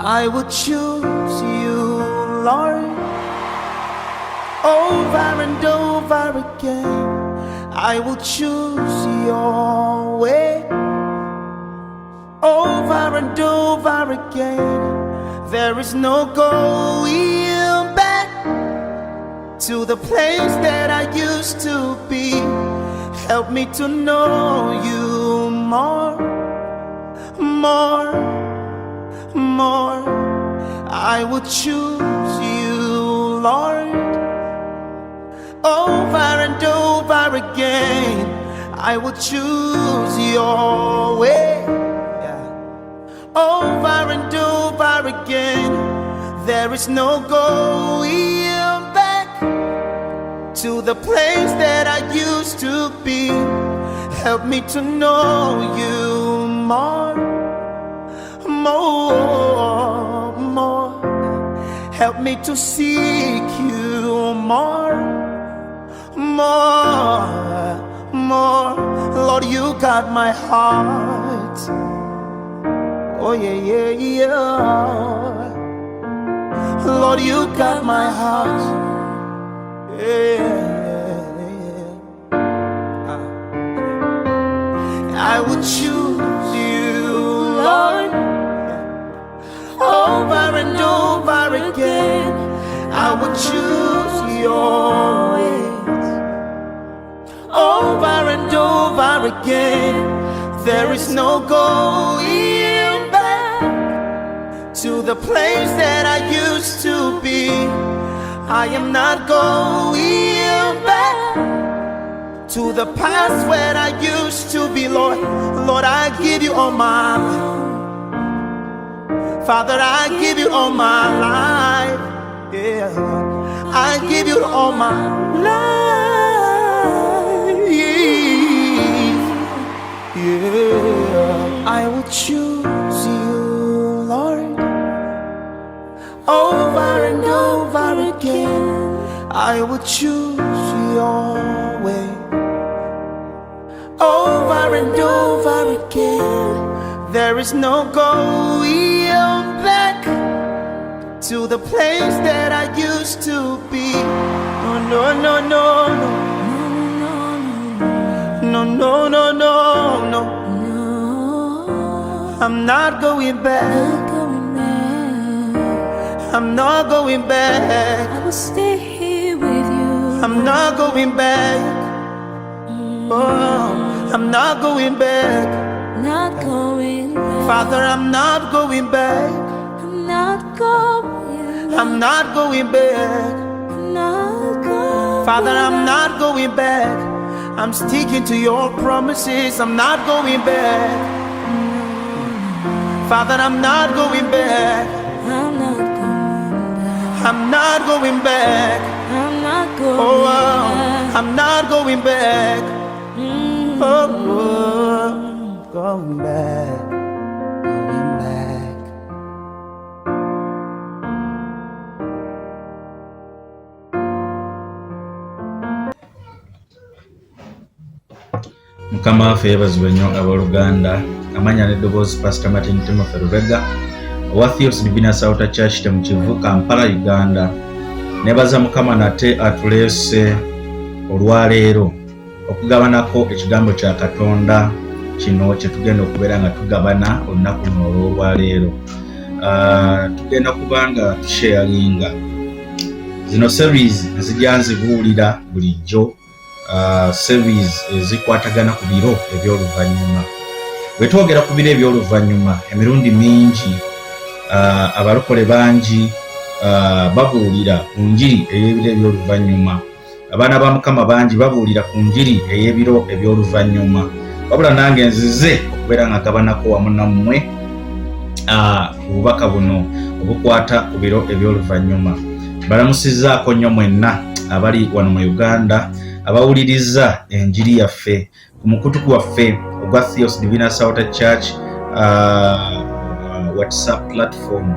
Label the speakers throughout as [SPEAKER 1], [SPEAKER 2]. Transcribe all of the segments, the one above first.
[SPEAKER 1] I would choose you, Lord, over and over again. I will choose your way over and over again. There is no going back to the place that I used to be. Help me to know you more, more, more. I would choose you, Lord, over and over again. I would choose your way, over and over again. There is no going back to the place that I used to be. Help me to know you more, more, more. Help me to seek you more, more, more. Lord, you got my heart. Oh yeah, yeah, yeah. Lord, you got my heart. I would choose you, Lord, over and over again. I would choose your ways over and over again. There is no going back to the place that I used to be. I am not going back to the past where I used to be, Lord. Lord, I give you all my life. Father, I give you all my life. Yeah, I give you all my life. Yeah, I will choose you, Lord, over and over again. I will choose your way over and over again. There is no going back to the place that I used to be. No, no, no, no, no. No, no, no, no, no. I'm not going back. I'm not going back.
[SPEAKER 2] I will stay here with you.
[SPEAKER 1] I'm not going back. Oh, I'm not going back.
[SPEAKER 2] Not going back.
[SPEAKER 1] Father, I'm not going back.
[SPEAKER 2] I'm not going back.
[SPEAKER 1] I'm not going back.
[SPEAKER 2] Not going
[SPEAKER 1] Father, I'm not going back. I'm sticking to your promises. I'm not going back. Father, I'm not going back.
[SPEAKER 2] I'm not going back.
[SPEAKER 1] I'm not going back.
[SPEAKER 2] I'm not going
[SPEAKER 1] Oh,
[SPEAKER 2] back.
[SPEAKER 1] I'm not going back. Oh, going back. Going back.
[SPEAKER 3] Mukama waffe yeebazibwe nnyo abooluganda. Amanya n'eddoboozi Pastor Martin Timothy Lubega owa Theos Divinas Outer Church Temukivu, Kampala, Uganda. Neebaza Mukama nate atuleese olwaleero okugabanako ekigambo kya Katonda kino kye tugenda okubeera nga tugabana olunaku luno olw'olwaleero. Tugenda kubanga tusharinga zino series ezijja nzibuulira bulijjo, series ezikwatagana ku biro eby'oluvannyuma. Bwe twogera ku biro eby'oluvannyuma, emirundi mingi abalokole bangi babuulira ku njiri ey'ebiro eby'oluvannyuma. Abaana ba Mukama bangi babuulira ku njiri ey'ebiro eby'oluvannyuma. Wabula nange nzize okubeera nga gabanako wamu nammwe obubaka buno obukwata ku biro eby'oluvannyuma. Balamusizzaako nnyo mwenna abali wano mu Uganda abawuliriza enjiri yaffe ku mukutu waffe ogwa Theos Divinas Outer Church WhatsApp platform.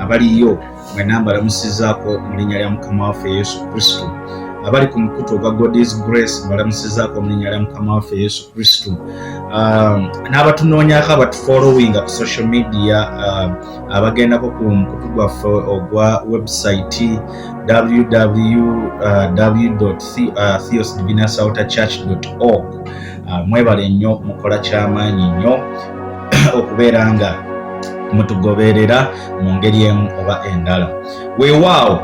[SPEAKER 3] Abaliyo mwenna mbalamusizzaako mu linnya lya Mukama waffe Yesu Kristo. abali ku mukutu ogwa God's Grace mbalamusizaako mu linnya lya Mukama waffe Yesu Kristo. N'abatunoonyako abatufollowinga ku social media, abagendako ku mukutu gwaffe ogwa website www.theosdivinasaltachurch.org. Mwebale nnyo, mukola kyamaanyi nnyo okubeera nga mutugoberera mu ngeri emu oba endala. Weewaawo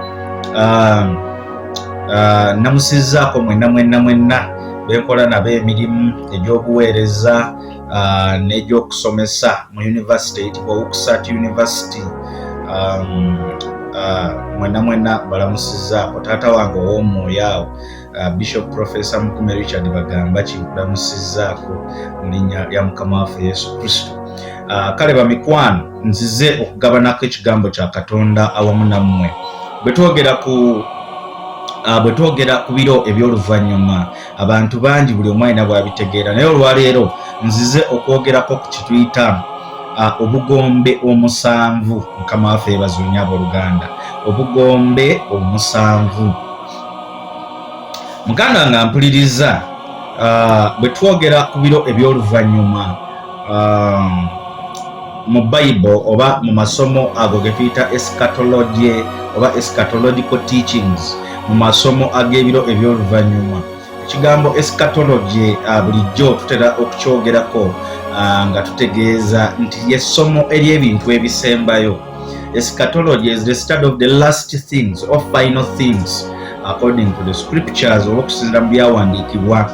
[SPEAKER 3] namusizaako mwenna benkola nabo emirimu egy'obuweereza n'egy'okusomesa mu University eyitibwa Wuxat University. Mwenna balamusizaako taata wange ow'omwoyo awo Bishop Professor Mukume Richard Bagamba kinkulamusizaako mu linnya lya Mukama waffe Yesu Kristo. Kale bamikwano, nzize okugabanako ekigambo kya Katonda awamu nammwe bwe twogera ku biro eby'oluvannyuma. Abantu bangi buli omu alina bw'abitegeera, naye olwaleero nzize okwogerako ku kituyita obugombe omusanvu. Mukama waffe yeebazibwe nnyo abooluganda. Obugombe omusanvu. Muganda nga mpuliriza, bwe twogera ku biro eby'oluvannyuma mu Bible oba mu masomo ago ge tuyita eschatology oba eschatological teachings, mu masomo ag'ebiro eby'oluvannyuma, ekigambo eschatology bulijjo tutera okukyogerako nga tutegeeza nti y'essomo ery'ebintu ebisembayo. Eschatology is the study of the last things or final things according to the scriptures, oba okusinziira mu byawandiikibwa.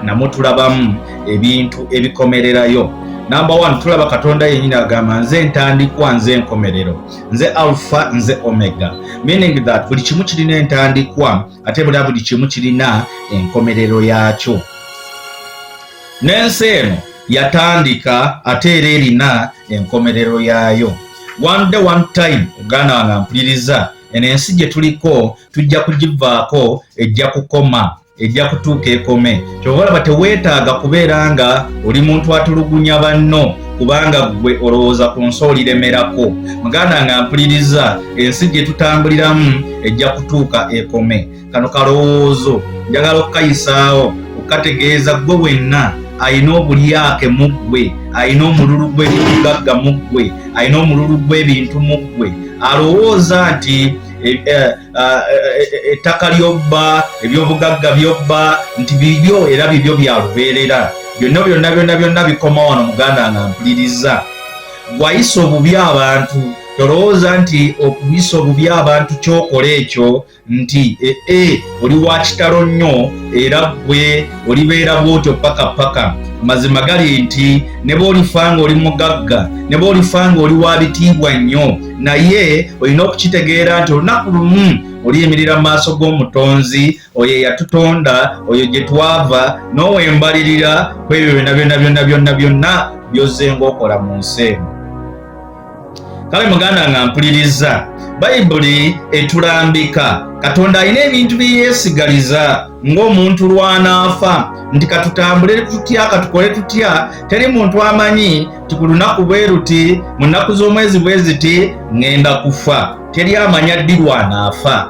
[SPEAKER 3] Namwe tulabamu ebintu ebikomererayo. Number 1, tulaba Katonda yennyini agamba nze entandikwa nze enkomerero, nze alpha nze omega, meaning that buli kimu kirina entandikwa ate buli kimu kirina enkomerero yaakyo. N'ensi eno yatandika ate era erina enkomerero yaayo. One day one time, Uganda wange mpuliriza, eno ensi gye tuliko tujja kugivaako, ejja kukoma, ejja kutuuka ekome. Kyova olaba teweetaaga kubeera nga oli muntu atulugunya banno kubanga gwe olowooza ku nsi oliremerako. Muganda nga mpuliriza, ensi gye tutambuliramu ejja kutuuka ekome. Kano kalowoozo njagala okukayisaawo okukategeeza gwe wenna ayina obulyake mu ggwe, ayina omululu gw'ebibugagga mu ggwe, ayina omululu gw'ebintu mu ggwe, alowooza nti ettaka lyobba, ebyobugagga byobba, nti bibyo era bibyo byalubeerera. Byonna bikoma wano. Muganda nga mpuliriza, gwayisa obubi abantu, tolowooza nti okuyisa obubi abantu kyokola ekyo nti oli wa kitalo nnyo era gwe olibeera bwotyo paka. Mazima gali nti ne bw'olifanga oli mugagga, ne bw'olifanga oli wa bitiibwa nnyo, naye olina okukitegeera nti olunaku lumu oliyimirira mu maaso g'omutonzi, oyo yatutonda, oyo gye twava, n'owembalirira ku ebyo byonna by'ozze ng'okola mu nsi eno. Kale muganda nga mpuliriza, Bayibuli etulambika Katonda alina ebintu bye yeesigaliza ng'omuntu lw'anaafa, nti katutambule tutya, katukole tutya. Teri muntu amanyi ti ku lunaku bwe luti, mu nnaku z'omwezi bwe ziti ŋŋenda kufa. Teri amanya ddi lw'anaafa.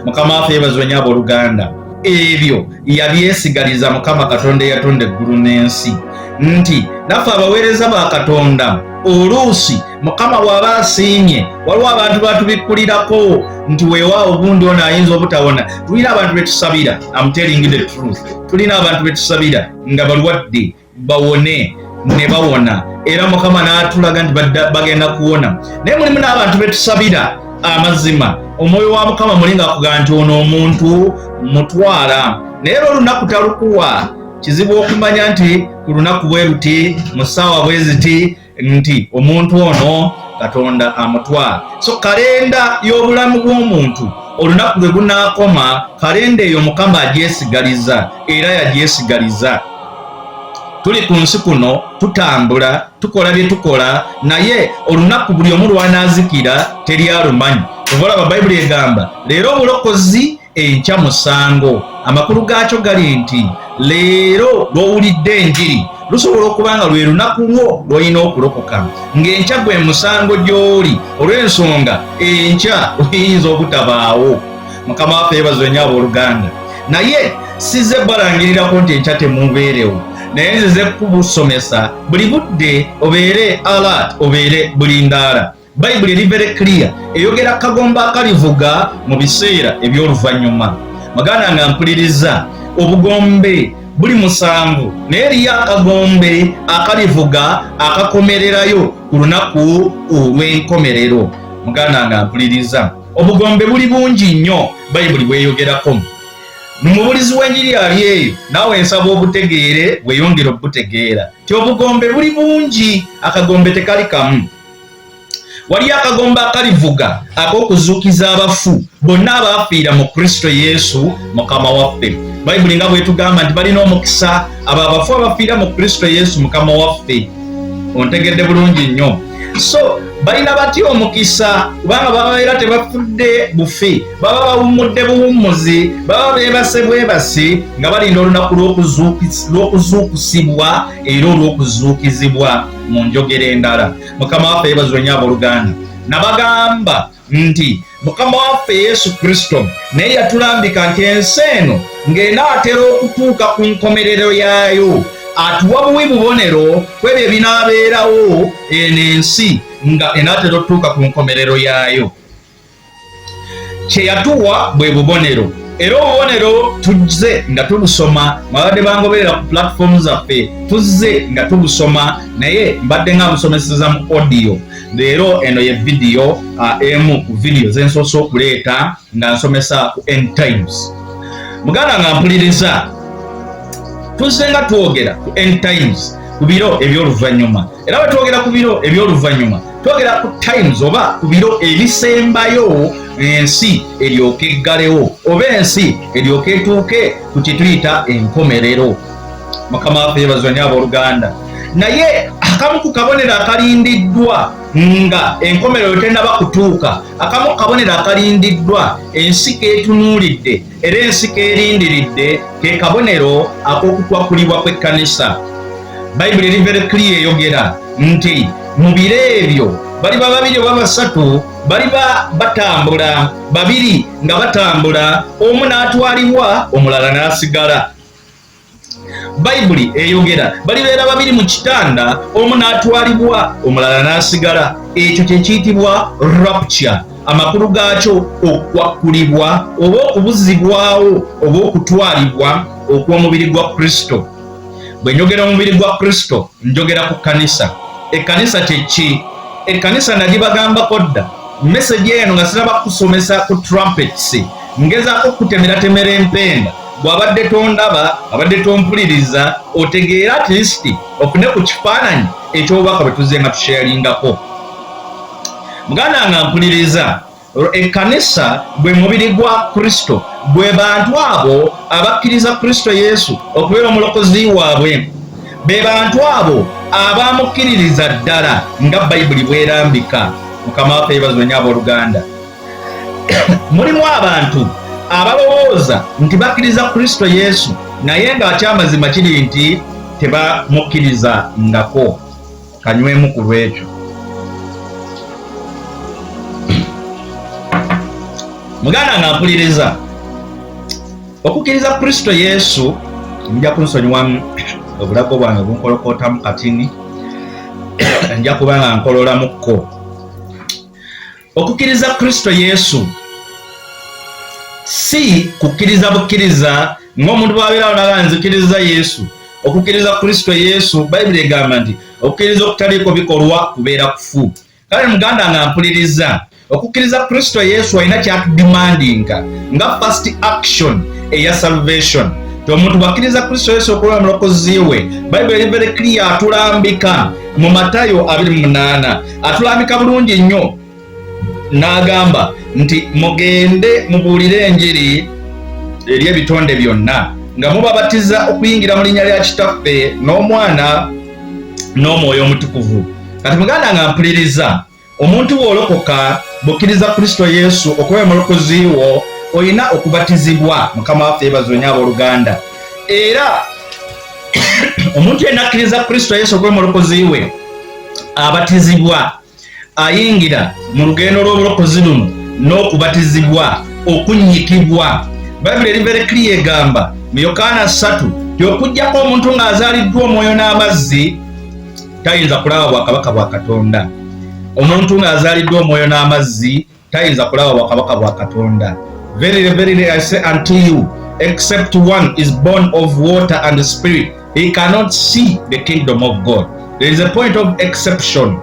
[SPEAKER 3] Mukama waffe yeebazibwe nnyo abooluganda. Ebyo yabyesigaliza Mukama Katonda eyatonda eggulu n'ensi, nti naffe abaweereza ba Katonda oluusi Mukama bw'aba asiimye, waliwo abantu batubikkulirako nti weewaawo obundi ono ayinza obutawona. Tulina abantu betusabira, I'm telling the truth, tulina abantu betusabira nga balwadde bawone ne bawona, era Mukama n'atulaga nti bagenda kuwona. Naye mulimu n'abantu betusabira amazima, omwoyo wa Mukama mulinga akugamba nti ono omuntu mutwala, naye olunaku talukuwa. Kizibu okumanya nti ku lunaku bwe luti, mu ssaawa bwe ziti, nti omuntu ono Katonda amutwala. So kalenda y'obulamu bw'omuntu olunaku lwe gunaakoma, kalenda eyo Mukama agyesigaliza era yagyesigaliza. Tuli ku nsi kuno tutambula, tukola bye tukola, naye olunaku buli omu lw'anaazikira teri alumanyi. Olaba Bayibuli egamba leero obulokozi, enkya musango. Amakulu gaakyo gali nti leero lw'owulidde enjiri lusobola okuba nga lwe lunaku lwo lw'olina okulokoka, ng'enkya gwe musango gy'oli, olw'ensonga enkya oyinza obutabaawo. Mukama waffe yeebazibwe nnyo abooluganda. naye size balangirirako nti enkya temubeerewo, naye nzize kubusomesa buli budde obeere alert, obeere bulindaala. Bayibuli eri very clear, eyogera kagomba akalivuga mu biseera eby'oluvannyuma. Maganda nga mpuliriza, obugombe buli musanvu, naye eriyo akagombe akalivuga akakomererayo ku lunaku olw'enkomerero. Muganda nga mpuliriza, obugombe buli bungi nnyo, Bayibuli bweyogerako. Numubulizi w'enjiri ali eyo, naawe nsaba obutegeere bweyongera obutegeera ti obugombe buli bungi, akagombe tekali kamu. Waliyo akagombe akalivuga ak'okuzuukiza abafu bonna abaafiira mu Kristo Yesu Mukama waffe. Bayibuli nga bwetugamba nti balina omukisa abo abafu abafiira mu Kristo Yesu Mukama waffe. Ontegedde bulungi nnyo. So balina batya omukisa kubanga baba era tebafudde bufi, baba bawummudde buwummuzi, baba beebase bwebasi nga balinda olunaku lw'okuzuukusibwa era olw'okuzuukizibwa mu njogera endala. Mukama waffe yeebazibwe nnyo abooluganda. Nabagamba nti Mukama waffe Yesu Kristo naye yatulambika nti ensi eno ng'enaatera okutuuka ku nkomerero yaayo, atuwa buwi bubonero kwebyo ebinaabeerawo eno ensi nga enaatera okutuuka ku nkomerero yaayo. Kye yatuwa bwe bubonero, era obubonero tuzze nga tubusoma, mwabadde bangoberera ku platform zaffe, tuzze nga tubusoma, naye mbadde nga busomeseza mu audio. Leero eno ye video emu ku video zensoose okuleeta nga nsomesa ku End Times. Muganda nga mpuliriza, tuzze nga twogera ku End Times, ku biro eby'oluvannyuma. Era bwe twogera ku biro eby'oluvannyuma, twogera ku times oba ku biro ebisembayo ensi eryoke eggalewo, oba ensi eryoke etuuke ku kye tuyita enkomerero. Mukama waffe yeebazibwe nnyo abooluganda. Naye akamu ku kabonero akalindiddwa nga enkomerero tennaba kutuuka, akamu ku kabonero akalindiddwa ensi k'etunuulidde era ensi k'erindiridde, ke kabonero ak'okutwakulibwa kw'ekkanisa. Bayibuli eri very clear eyogera nti mu biro ebyo baliba babiri oba basatu baliba batambula, babiri nga batambula, omu n'atwalibwa omulala n'asigala. Bayibuli eyogera balibeera babiri mu kitanda, omu n'atwalibwa omulala n'asigala. Ekyo kye kiyitibwa rapture, amakulu gaakyo okwakulibwa oba okubuzibwawo oba okutwalibwa okw'omubiri gwa Kristo. Bwe njogera omubiri gwa Kristo njogera ku kkanisa. Ekkanisa kye ki? Ekkanisa nagibagambako dda, message eno nga siraba kusomesa ku trumpets, ngezaako kutemeratemera empenda. Bw'abadde tondaba, abadde tompuliriza, otegeera at least ofune ku kifaananyi eky'obubaka bwe tuzze nga tusharingako. Muganda nga mpuliriza, ekkanisa gwe mubiri gwa Kristo, gwe bantu abo abakkiriza Kristo Yesu okubeera omulokozi waabwe, be bantu abo abamukkiririza ddala nga Bayibuli bwerambika. Mukama waffe yeebazibwe nnyo abooluganda. Mulimu abantu abalowooza nti bakkiriza Kristo Yesu naye ng'akyamazima kiri nti tebamukkiriza ngako. Kanywemu ku lwekyo. Muganda nga mpuliriza, okukkiriza Kristo Yesu nja kunsonyiwamu obulago bwange bunkolokootamu katini, nja kuba nga nkololamuko. Okukkiriza Kristo Yesu si kukkiriza bukkiriza ng'omuntu bw'abeerawo naga nzikiriza Yesu. Okukkiriza Kristo Yesu, Bayibuli egamba nti okukkiriza okutaliiko bikolwa kubeera kufu. Kale muganda nga mpuliriza, okukkiriza Kristo Yesu alina kyatudimandinga nga first action eya salvation. Omuntu bw'akkiriza Kristo Yesu okuba omulokozi we, Bayibuli eri very clear atulambika mu Matayo 28, atulambika bulungi nnyo n'agamba nti mugende mubuulire enjiri eri ebitonde byonna nga mubabatiza okuyingira mu linnya lya Kitaffe n'Omwana n'Omwoyo Omutukuvu. Kati muganda nga mpuliriza, omuntu bw'olokoka bw'okkiriza Kristo Yesu okuba omulokozi wo, olina okubatizibwa. Mukama waffe yeebazibwe nnyo abooluganda. Era omuntu yenna akkiriza Kristo Yesu okuba omulokozi we abatizibwa, ayingira mu lugendo lw'obulokozi luno n'okubatizibwa, okunnyikibwa. Bayibuli eri very clear egamba mu Yokaana 3 okujjako omuntu ng'azaaliddwa omwoyo n'amazzi tayinza kulaba bwakabaka bwa Katonda. Omuntu ng'azaaliddwa omwoyo n'amazzi tayinza kulaba bwakabaka bwa Katonda. Verily, verily, I say unto you, except one is born of water and the spirit, he cannot see the kingdom of God. There is a point of exception.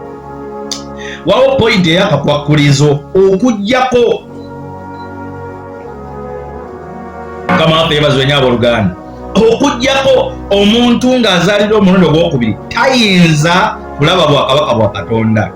[SPEAKER 3] Wawo point eyakakwakulizo okujjako kama yebazwe nyabo Luganda okujjako omuntu ng'azaalidwa omulundi ogwokubiri tayinza kulaba bwakabaka bwa Katonda.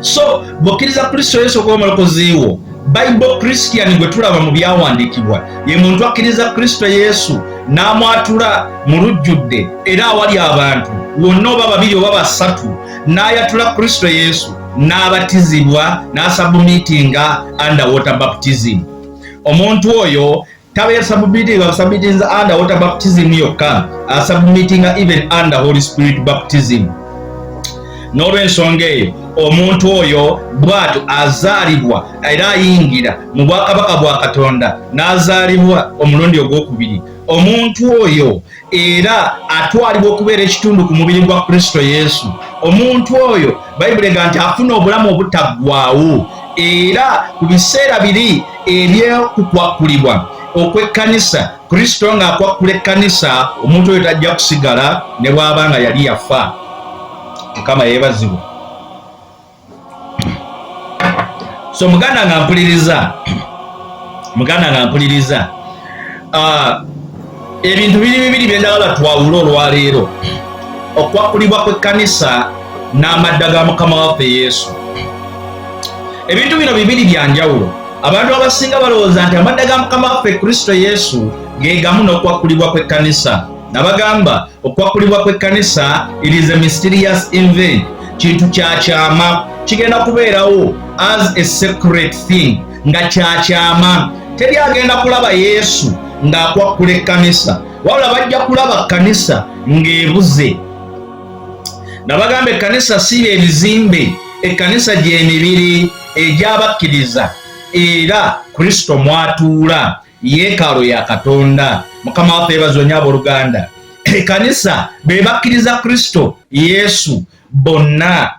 [SPEAKER 3] So bw'okkiriza Kristo Yesu okuba omulokozi wo, Bible Christian gwe tulaba mu byawandiikibwa ye muntu akkiriza Kristo Yesu n'amwatula mu lujjudde era awali abantu wonna oba babiri oba basatu n'ayatula Kristo Yesu n'abatizibwa n'asubmitinga underwater baptism. Omuntu oyo tabeera submitting underwater baptism yokka, asubmitinga even under Holy Spirit baptism. N'olw'ensonga eyo omuntu oyo bw'atyo azaalibwa era ayingira mu bwakabaka bwa Katonda n'azaalibwa omulundi ogwokubiri. Omuntu oyo era atwalibwa okubeera ekitundu ku mubiri gwa Kristo Yesu. Omuntu oyo Bayibuli egamba nti afuna obulamu obutaggwaawo, era ku biseera biri eby'okukwakulibwa okw'ekkanisa, Kristo ng'akwakula ekkanisa, omuntu oyo tajja kusigala ne bw'aba nga yali yafa. Mukama yeebazibwe. So muganda nga mpuliriza ebintu biri bibiri bye njagala twawule olwaleero: okwakulibwa kw'ekkanisa n'amadda ga Mukama waffe Yesu. Ebintu bino bibiri bya njawulo. Abantu abasinga balowooza nti amadda ga Mukama waffe Kristo Yesu ge gamu n'okwakulibwa kw'ekkanisa. Nabagamba okwakulibwa kw'ekkanisa it is a mysterious event, kintu kyakyama, kigenda kubeerawo as a secret thing, nga kyakyama. Teri agenda kulaba Yesu ng'akwakula ekkanisa, wabula bajja kulaba kkanisa ng'ebuze. Nabagamba ekkanisa si ebizimbe, ekkanisa gy'emibiri egy'abakkiriza, era Kristo mwatuula, yeekalo ya Katonda. Mukama waffe yeebazibwe nnyo abooluganda. Ekkanisa be bakkiriza Kristo Yesu bonna.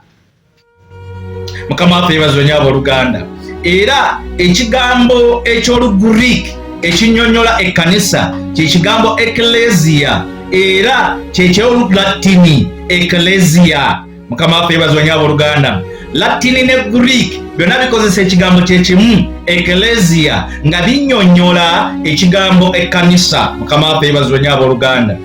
[SPEAKER 3] Mukama waffe yeebazibwe nnyo abooluganda. Era ekigambo eky'Olugriik ekinnyonnyola ekkanisa kye kigambo ecclesia, era kye ky'Olulatini ecclesia. Mukama waffe yeebazibwe nnyo abooluganda. Latini ne Greek byonna bikozesa ekigambo kye kimu ecclesia nga binnyonnyola ekigambo ekkanisa. Mukama waffe yeebazibwe nnyo abooluganda.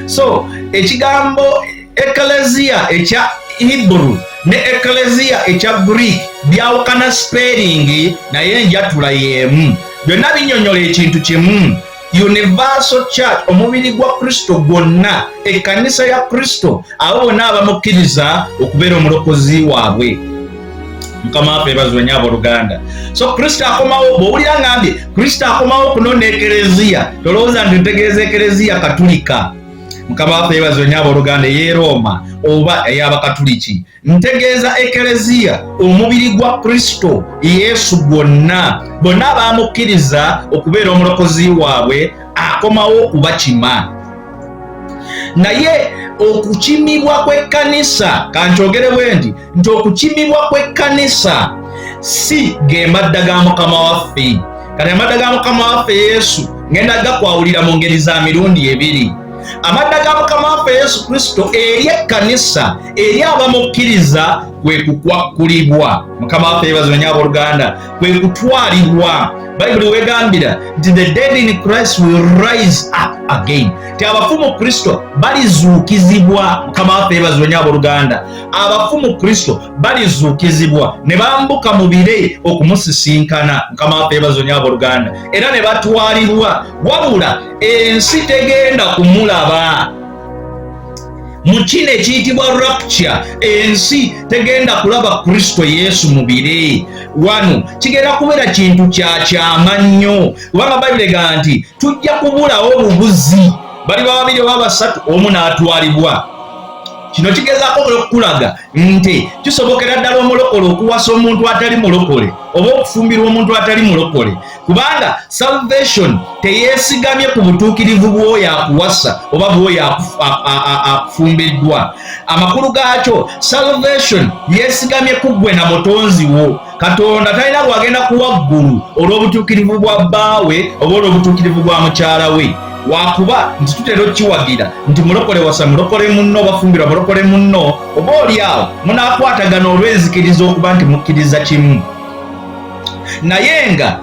[SPEAKER 3] So ekigambo ecclesia ekya Hebrew ne ecclesia ekya Greek byawukana spelling naye enjatula y'emu. Byonna binnyonnyola ekintu kimu. Universal Church, omubiri gwa Kristo gwonna, ekkanisa ya Kristo, abo bonna abamukkiriza okubeera omulokozi waabwe. Mukama waffe yeebazibwe nnyo abooluganda. So Kristo akomawo, bw'owulira ngambye Kristo akomawo kunona ekereziya, tolowooza nti ntegeeza ekereziya Katulika. Mukama waffe yeebazibwe nnyo abooluganda, ey'e Roma oba ey'Abakatuliki. Ntegeeza ekereziya omubiri gwa Kristo Yesu gwonna, bonna abamukkiriza okubeera omulokozi waabwe akomawo okubakima. Naye okukimibwa kw'ekkanisa, kankyogere bwe nti okukimibwa kw'ekkanisa si ge madda ga Mukama waffe. Kati amadda ga Mukama waffe Yesu ngenda gakwawulira mu ngeri za mirundi ebiri. Amadda ga Mukama waffe Yesu Kristo eri ekkanisa, eri abamukkiriza kwe kukwakulibwa. Mukama waffe yeebazibwe nnyo abooluganda, kwe kutwalibwa. Bayibuli wegambira nti the dead in Christ will rise up again. Ti abafu mu Kristo balizuukizibwa. Mukama waffe yeebazibwe nnyo abooluganda. Abafu mu Kristo balizuukizibwa ne bambuka mu bire okumusisinkana. Mukama waffe yeebazibwe nnyo abooluganda. Era ne batwalibwa, wabula ensi tegenda kumulaba. Mu kino ekiyitibwa rapture, ensi tegenda kulaba Kristo Yesu mu bire. Wano kigenda kubeera kintu kyakyama nnyo, kubanga Bayibuli egamba nti tujja kubulawo obubuzi. Baliba babiri oba basatu, omu n'atwalibwa. kino kigezaako okulaga nti kisobokera ddala omulokole okuwasa omuntu atali mulokole oba okufumbirwa omuntu atali mulokole, kubanga salvation teyeesigamye ku butuukirivu bw'oyo akuwasa oba bw'oyo akufumbiddwa. Amakulu gaakyo salvation yeesigamye ku ggwe na mutonzi wo. Katonda talina bw'agenda kuwa ggulu olw'obutuukirivu bwa bbaawe oba olw'obutuukirivu bwa mukyala we. Wakuba nti tutera okukiwagira nti mulokole wasa mulokole munno bafumbirwa mulokole munno, oba oli awo munaakwatagana olw'enzikiriza okuba nti mukkiriza kimu. Naye nga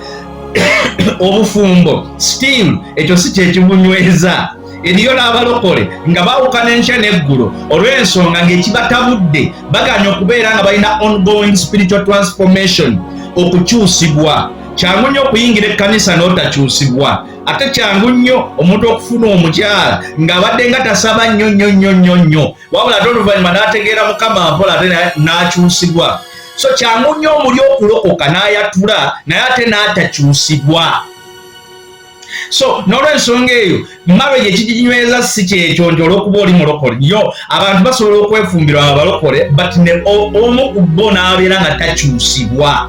[SPEAKER 3] obufumbo still ekyo si kyekibunyweza. Eriyo n'abalokole nga baawukana enkya n'eggulo olw'ensonga ng'ekibatabudde baganya okubeera nga balina ongoing spiritual transformation, okukyusibwa. Kyangu nnyo okuyingira ekkanisa n'otakyusibwa, ate kyangu nnyo omuntu okufuna omukyala ng'abadde nga tasaba nnyo wabula ate oluvannyuma n'ategeera Mukama mpola ate n'akyusibwa. So kyangu nnyo omuli okulokoka n'ayatula naye ate n'atakyusibwa. So n'olw'ensonga eyo marriage ekiginyweza si kyekyo nti olw'okuba oli mulokole. Yo abantu basobola okwefumbirwa abalokole but ne omu ku bo n'abeera nga takyusibwa.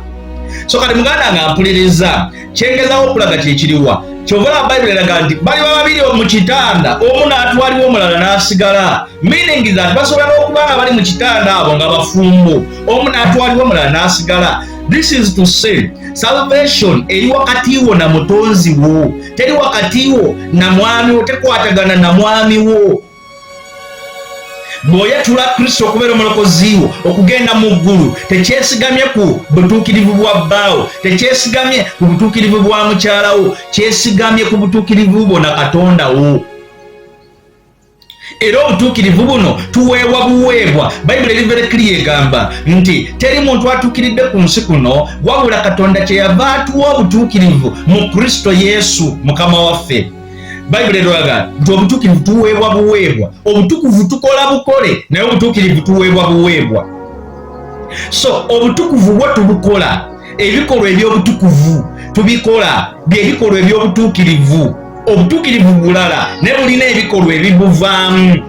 [SPEAKER 3] So kati muganda nga mpuliriza kyengezaho okulaga kyekiriwa kyovala Bayibuli eraga nti baliba babiri mu kitanda omu n'atwalibwa omulala n'asigala, meaning that basobola okuba nga bali mu kitanda abo nga bafumbo, omu n'atwalibwa omulala n'asigala. This is to say salvation eri wakati wo na mutonzi wo, teri wakati wo na mwami wo, tekwatagana na mwami wo. Bw'oyatula Kristo okubeera omulokozi wo okugenda mu ggulu tekyesigamye ku butuukirivu bwa bbaawo, tekyesigamye ku butuukirivu bwa mukyala wo, kyesigamye ku butuukirivu bwo na Katonda wo. Era obutuukirivu buno tuweebwa buweebwa. Bayibuli eri very clear egamba nti teri muntu atuukiridde ku nsi kuno wabula Katonda kyeyava atuwa obutuukirivu mu Kristo Yesu Mukama waffe. Bayibuli eraga nti obutuukirivu tuweebwa buweebwa, obutukuvu tukola bukole naye obutuukirivu tuweebwa buweebwa. So obutukuvu bwo tubukola, ebikolwa eby'obutukuvu tubikola by'ebikolwa eby'obutuukirivu. Obutuukirivu bulala ne bulina ebikolwa ebibuvaamu.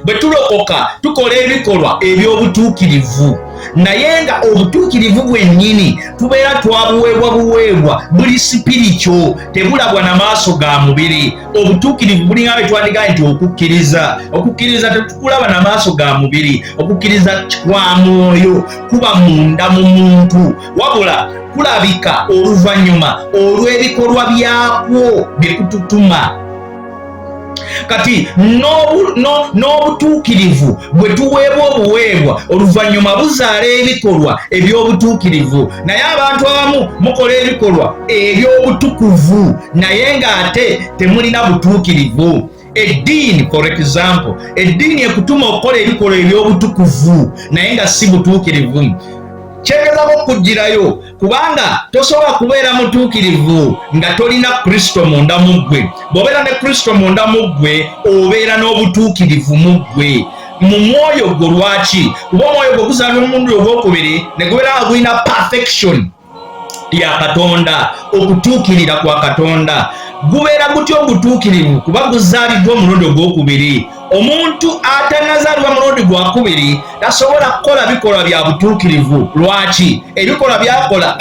[SPEAKER 3] Bwe tulokoka tukola ebikolwa eby'obutuukirivu, naye nga obutuukirivu bwennyini tubeera twabuweebwa buweebwa buli sipirikyo, tebulabwa na maaso ga mubiri. Obutuukirivu bulinga bwe twandigaye nti okukkiriza. Okukkiriza tetukulaba na maaso ga mubiri, okukkiriza kwa mwoyo, kuba munda mu muntu, wabula kulabika oluvannyuma olw'ebikolwa byakwo bye kututuma. Kati n'obutuukirivu bwe tuweebwa obuweebwa oluvannyuma buzaala ebikolwa eby'obutuukirivu. Naye abantu abamu mukola ebikolwa eby'obutukuvu naye ng'ate temulina butuukirivu. Eddiini for example, eddiini ekutuma okukola ebikolwa eby'obutukuvu naye nga si butuukirivu. Kyegezako okugirayo kubanga tosobola kubeera mutuukirivu nga tolina Kristo munda mu ggwe. Bw'obeera ne Kristo munda mu ggwe obeera n'obutuukirivu mu ggwe mu mwoyo gwo. Lwaki? Kuba omwoyo gwo guzaalibwa omulundi ogwokubiri ne gubeera nga gulina perfection ya Katonda, okutuukirira kwa Katonda. Gubeera gutya obutuukirivu kuba guzaaliddwa omulundi ogwokubiri. Omuntu atanazaalibwa mulundi gwakubiri tasobola kukola bikolwa bya butuukirivu. Lwaki? Ebikolwa byakola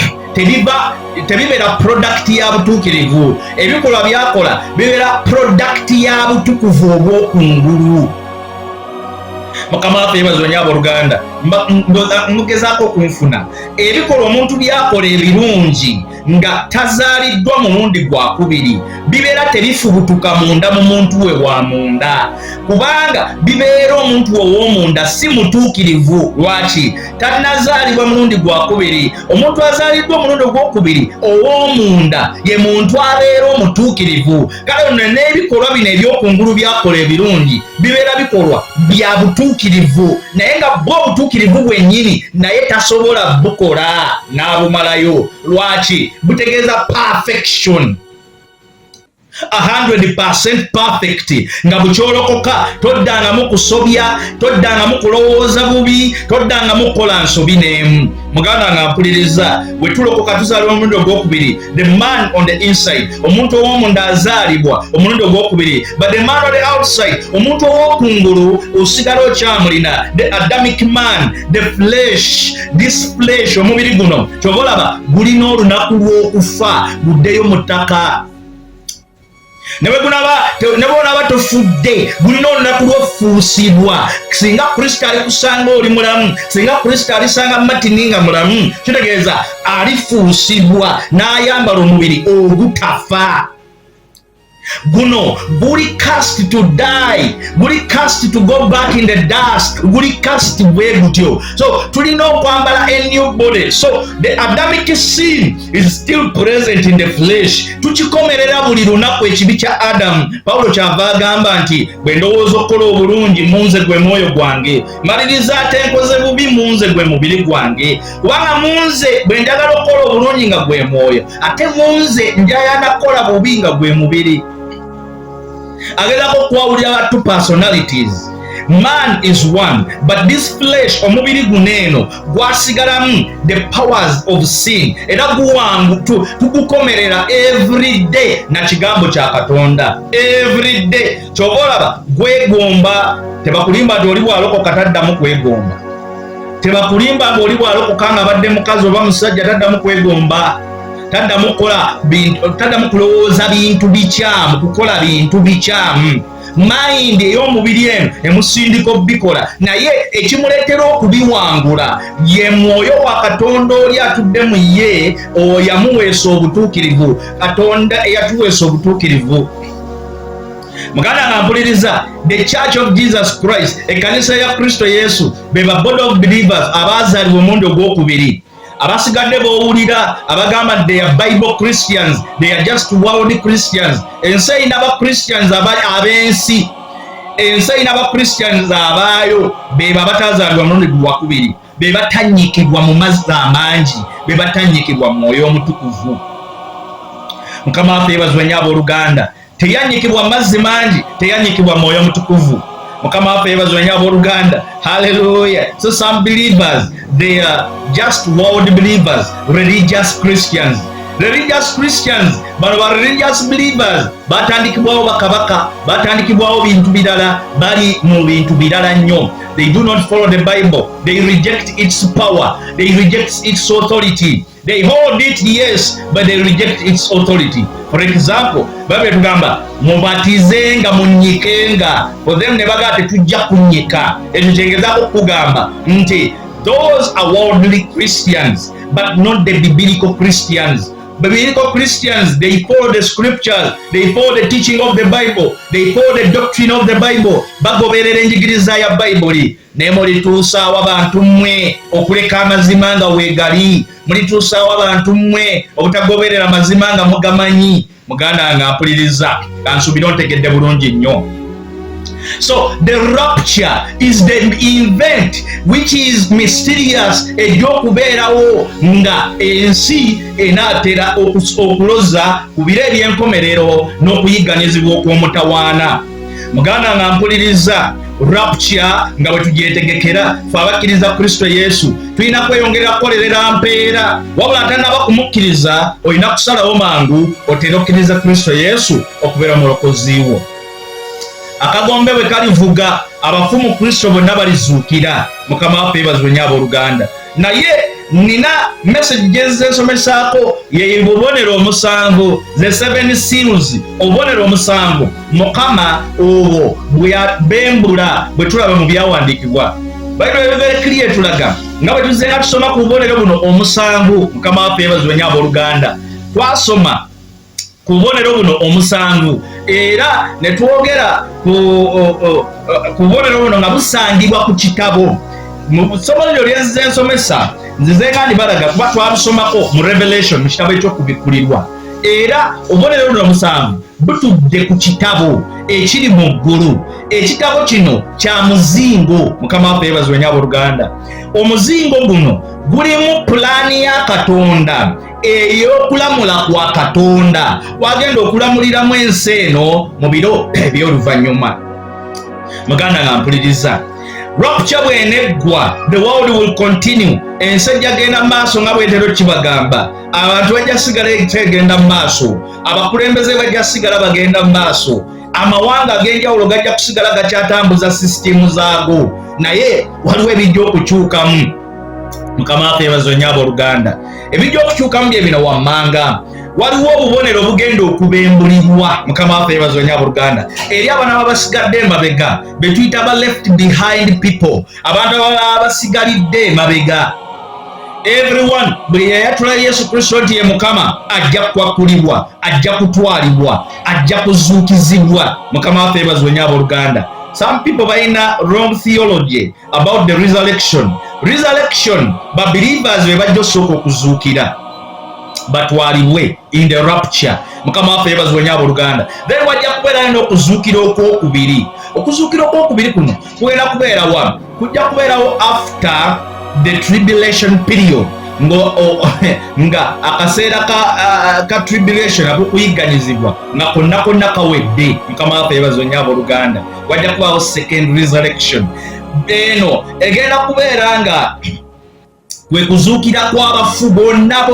[SPEAKER 3] tebibeera product ya butuukirivu. Ebikolwa byakola bibeera product ya butukuvu obw'okungulu. Mukama waffe yeebazibwe nnyo abooluganda, mugezaako okunfuna. Ebikolwa omuntu byakola ebirungi nga tazaaliddwa mulundi gwakubiri bibeera tebifubutuka munda mu muntu we wa munda, kubanga bibeera omuntu we ow'omunda si mutuukirivu. Lwaki? Tanazaalibwa mulundi gwakubiri. Omuntu azaaliddwa omulundi ogwokubiri ow'omunda ye muntu abeera omutuukirivu. Kale nno n'ebikolwa bino ebyokungulu byakola ebirungi bibeera bikolwa bya butuukirivu, naye nga bwo obutuukirivu bwennyini naye tasobola bukola n'abumalayo. Lwaki? Butegeeza perfection. 100% perfect nga bukyolokoka toddangamu kusobya toddangamu kulowooza bubi toddangamu kukola nsobi n'emu. Muganda nga mpuliriza bwe tulokoka tuzaalibwa omulundi ogwokubiri, the man on the inside, omuntu ow'omunda azaalibwa omulundi ogwokubiri, but the man on the outside, omuntu ow'okungulu osigala okyamulina, the Adamic man, the flesh, this flesh, omubiri guno kyova olaba gulina olunaku lw'okufa guddeyo mu ttaka. Ne bw'onaaba tofudde gulina olunaku lw'ofuusibwa. Singa Kristo alikusanga oli mulamu, singa Kristo alisanga Martin nga mulamu, kitegeeza alifuusibwa n'ayambala omubiri ogutafa. Guno guli cast to die, guli cast to go back in the dust, guli cast bwe gutyo. So tulina okwambala a new body. So the Adamic sin is still present in the flesh. Tukikomerera buli lunaku ekibi kya Adamu. Pawulo kyava agamba nti bwe ndowooza okukola obulungi munze gwe mwoyo gwange, maliriza ate nkoze bubi munze gwe mubiri gwange. Kubanga munze bwe njagala okukola obulungi nga gwe mwoyo, ate munze njagala kukola bubi nga gwe mubiri. Agezako okwawulira ba two personalities. Man is one, but this flesh omubiri guneeno gwasigalamu the powers of sin, era guwangu tugukomerera every day na kigambo kya Katonda every day. Kyova olaba gwegomba, tebakulimba nti oli bwalokoka taddamu kwegomba, tebakulimba nti oli bwalokoka nga badde mukazi oba musajja taddamu kwegomba, taddamu kukola bintu, taddamu kulowooza bintu bikyamu, kukola bintu bikyamu. Mind ey'omubiri eno emusindika obikola, naye ekimuleetera okubiwangula ye mwoyo wa Katonda oli atudde mu ye, oyo yamuweesa obutuukirivu, Katonda eyatuweesa obutuukirivu. Muganda nga mpuliriza, the Church of Jesus Christ, ekkanisa ya Kristo Yesu, be ba body of believers abaazaalibwa omulundi ogwokubiri. Abasigadde b'owulira abagamba they are Bible Christians, they are just world Christians. Ensi erina aba Christians ab'ensi, ensi erina aba Christians abaayo be batazaalibwa omulundi gwakubiri, be batanyikibwa mu mazzi amangi, be batanyikibwa mu Mwoyo Omutukuvu. Mukama waffe yeebazibwe nnyo abooluganda, teyanyikibwa mu mazzi mangi, teyanyikibwa mu Mwoyo Omutukuvu. Mukama waffe yeebazibwe nnyo abooluganda. Hallelujah. So some believers, they are just world believers, religious Christians. Religious Christians, bano ba religious believers batandikibwawo bakabaka, batandikibwawo bintu birala, bali mu bintu birala nnyo. They do not follow the Bible. They reject its power. They reject its authority. They hold it, yes, but they reject its authority. For example, Bible tugamba mubatizenga munyikenga. For them ne baga tetujja kunyika. Ekyo kyengezako kugamba nti those are worldly Christians, but not the biblical Christians. Biblical Christians, they follow the scriptures, they follow the teaching of the Bible, they follow the doctrine of the Bible. Bagoberera enjigiriza ya Bible. Ne mulituusaawo abantu mmwe okuleka amazima nga weegali, mulituusaawo abantu mmwe obutagoberera amazima nga mugamanyi. Muganda nga mpuliriza, kansuubira ontegedde bulungi nnyo. So the rapture is the event which is mysterious, egy'okubeerawo nga ensi enaatera okuloza ku biro eby'enkomerero n'okuyigganyizibwa okw'omutawaana. Muganda nga mpuliriza, rapture nga bwe tugyetegekera fe abakkiriza Kristo Yesu tulina kweyongerera kukolerera mpeera, wabula atannaba kumukkiriza olina kusalawo mangu otere okukkiriza Kristo Yesu okubeera mulokozi wo. Akagombe bwe kalivuga abafumu Kristo bonna balizuukira. Mukama waffe yeebazibwe nnyo abooluganda. Naye nina message gyezizensomesaako ye bubonero omusanvu, the 7 seals, obubonero omusanvu Mukama obwo bwe yabembula bwe tulaba mu byawandiikibwa. Bayibuli very clear tulaga nga bwe tuzenga tusoma ku bubonero buno omusanvu. Mukama waffe yeebazibwe nnyo abooluganda. Twasoma ku bubonero buno omusanvu era ne twogera ku bubonero buno nga busangibwa ku kitabo. Mu ssomo lyo lyenzensomesa nzizenga ndibalaga kuba twabusomako mu Revelation mu kitabo eky'okubikkulirwa, era obubonero buno omusanvu butudde ku kitabo ekiri mu ggulu. Ekitabo kino kya muzingo. Mukama waffe yeebazibwe nnyo abooluganda. Omuzingo guno gulimu pulaani ya Katonda ey'okulamula kwa Katonda wagenda okulamuliramu ensi eno mu biro eby'oluvannyuma. Muganda nga mpuliriza, rapture bw'eneggwa, the world will continue. Ensi ejja genda mu maaso nga bw'etero kibagamba. Abantu bajja sigala egenda mu maaso, abakulembeze bajja sigala bagenda mu maaso, amawanga ag'enjawulo gajja kusigala gakyatambuza sisitimu zaago, naye waliwo ebijja okukyukamu. Mukama waffe yeebazibwe nnyo abooluganda. Ebijja okukyukamu bye bino wammanga. Waliwo obubonero obugenda okubembulirwa, Mukama waffe yeebazibwe nnyo abooluganda, eri abaana abasigadde emabega be tuyita aba left behind people, abantu abalala abasigalidde emabega. Everyone buli yayatula Yesu Kristo nti ye Mukama ajja kwakkulibwa, ajja kutwalibwa, ajja kuzuukizibwa. Mukama waffe yeebazibwe nnyo abooluganda. Some people balina wrong theology about the resurrection. Resurrection, ba believers be bajja osooka okuzuukira batwalibwe in the rapture. Mukama waffe yeebazibwe nnyo abooluganda. Then wajja kubeera n'okuzuukira okwokubiri. Okuzuukira okwokubiri kuno kugenda kubeerawa? Kujja kubeerawo after the tribulation period. Nga akaseera ka tribulation ak'okuyiganyizibwa nga konna kawedde. Mukama waffe yeebazibwe nnyo abooluganda. Wajja kubaawo second resurrection. Eno egenda kubeera nga kwe kuzuukira kw'abafu bonna.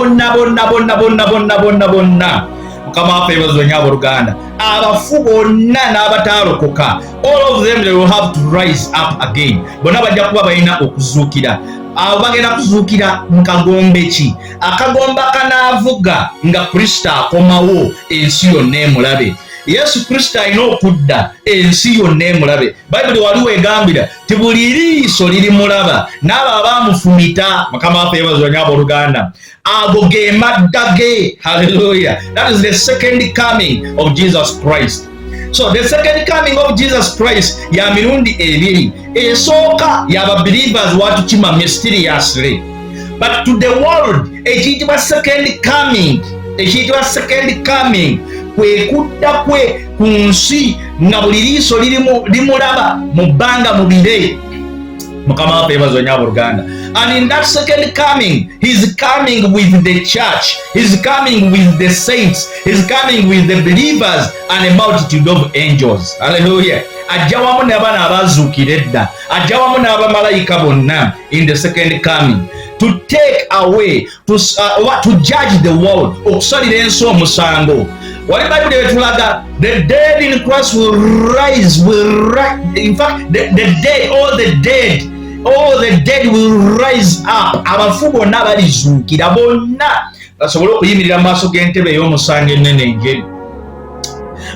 [SPEAKER 3] Mukama waffe yeebazibwe nnyo abooluganda. Abafu bonna n'abataalokoka, all of them they will have to rise up again. Bonna bajja kuba balina okuzuukira. Abo bagenda kuzuukira mu kagombe ki? Akagombe akanaavuga nga Kristo akomawo ensi yonna emulabe. Yesu Kristo alina okudda ensi yonna emulabe. Bayibuli waliwo egambira ti buli liiso lirimulaba n'abo abaamufumita. Mukama waffe yeebazibwe nnyo abooluganda. Ago ge madda ge. Hallelujah. That is the second coming of Jesus Christ. So the second coming of Jesus Christ ya mirundi ebiri. Esooka yaba believers watukima mysteriously. But to the world, ekiyitibwa second coming, kwe kudda kwe ku nsi nga buli liiso limulaba mu bbanga mu bire. Mukama waffe yeebazibwe nnyo abooluganda. And in that second coming, he's coming with the church, he's coming with the saints, he's coming with the believers and a multitude of angels. Hallelujah. Ajja wamu n'abaana abazuukira edda, ajja wamu n'abamalayika bonna in the second coming to take away, to judge the world, okusalira ensi omusango. Wali Bayibuli betulaga the dead in Christ will rise. In fact, the dead, all the dead will rise up. Abafu bonna balizuukira, bonna basobole okuyimirira mu maaso g'entebe ey'omusango ennene enjeru.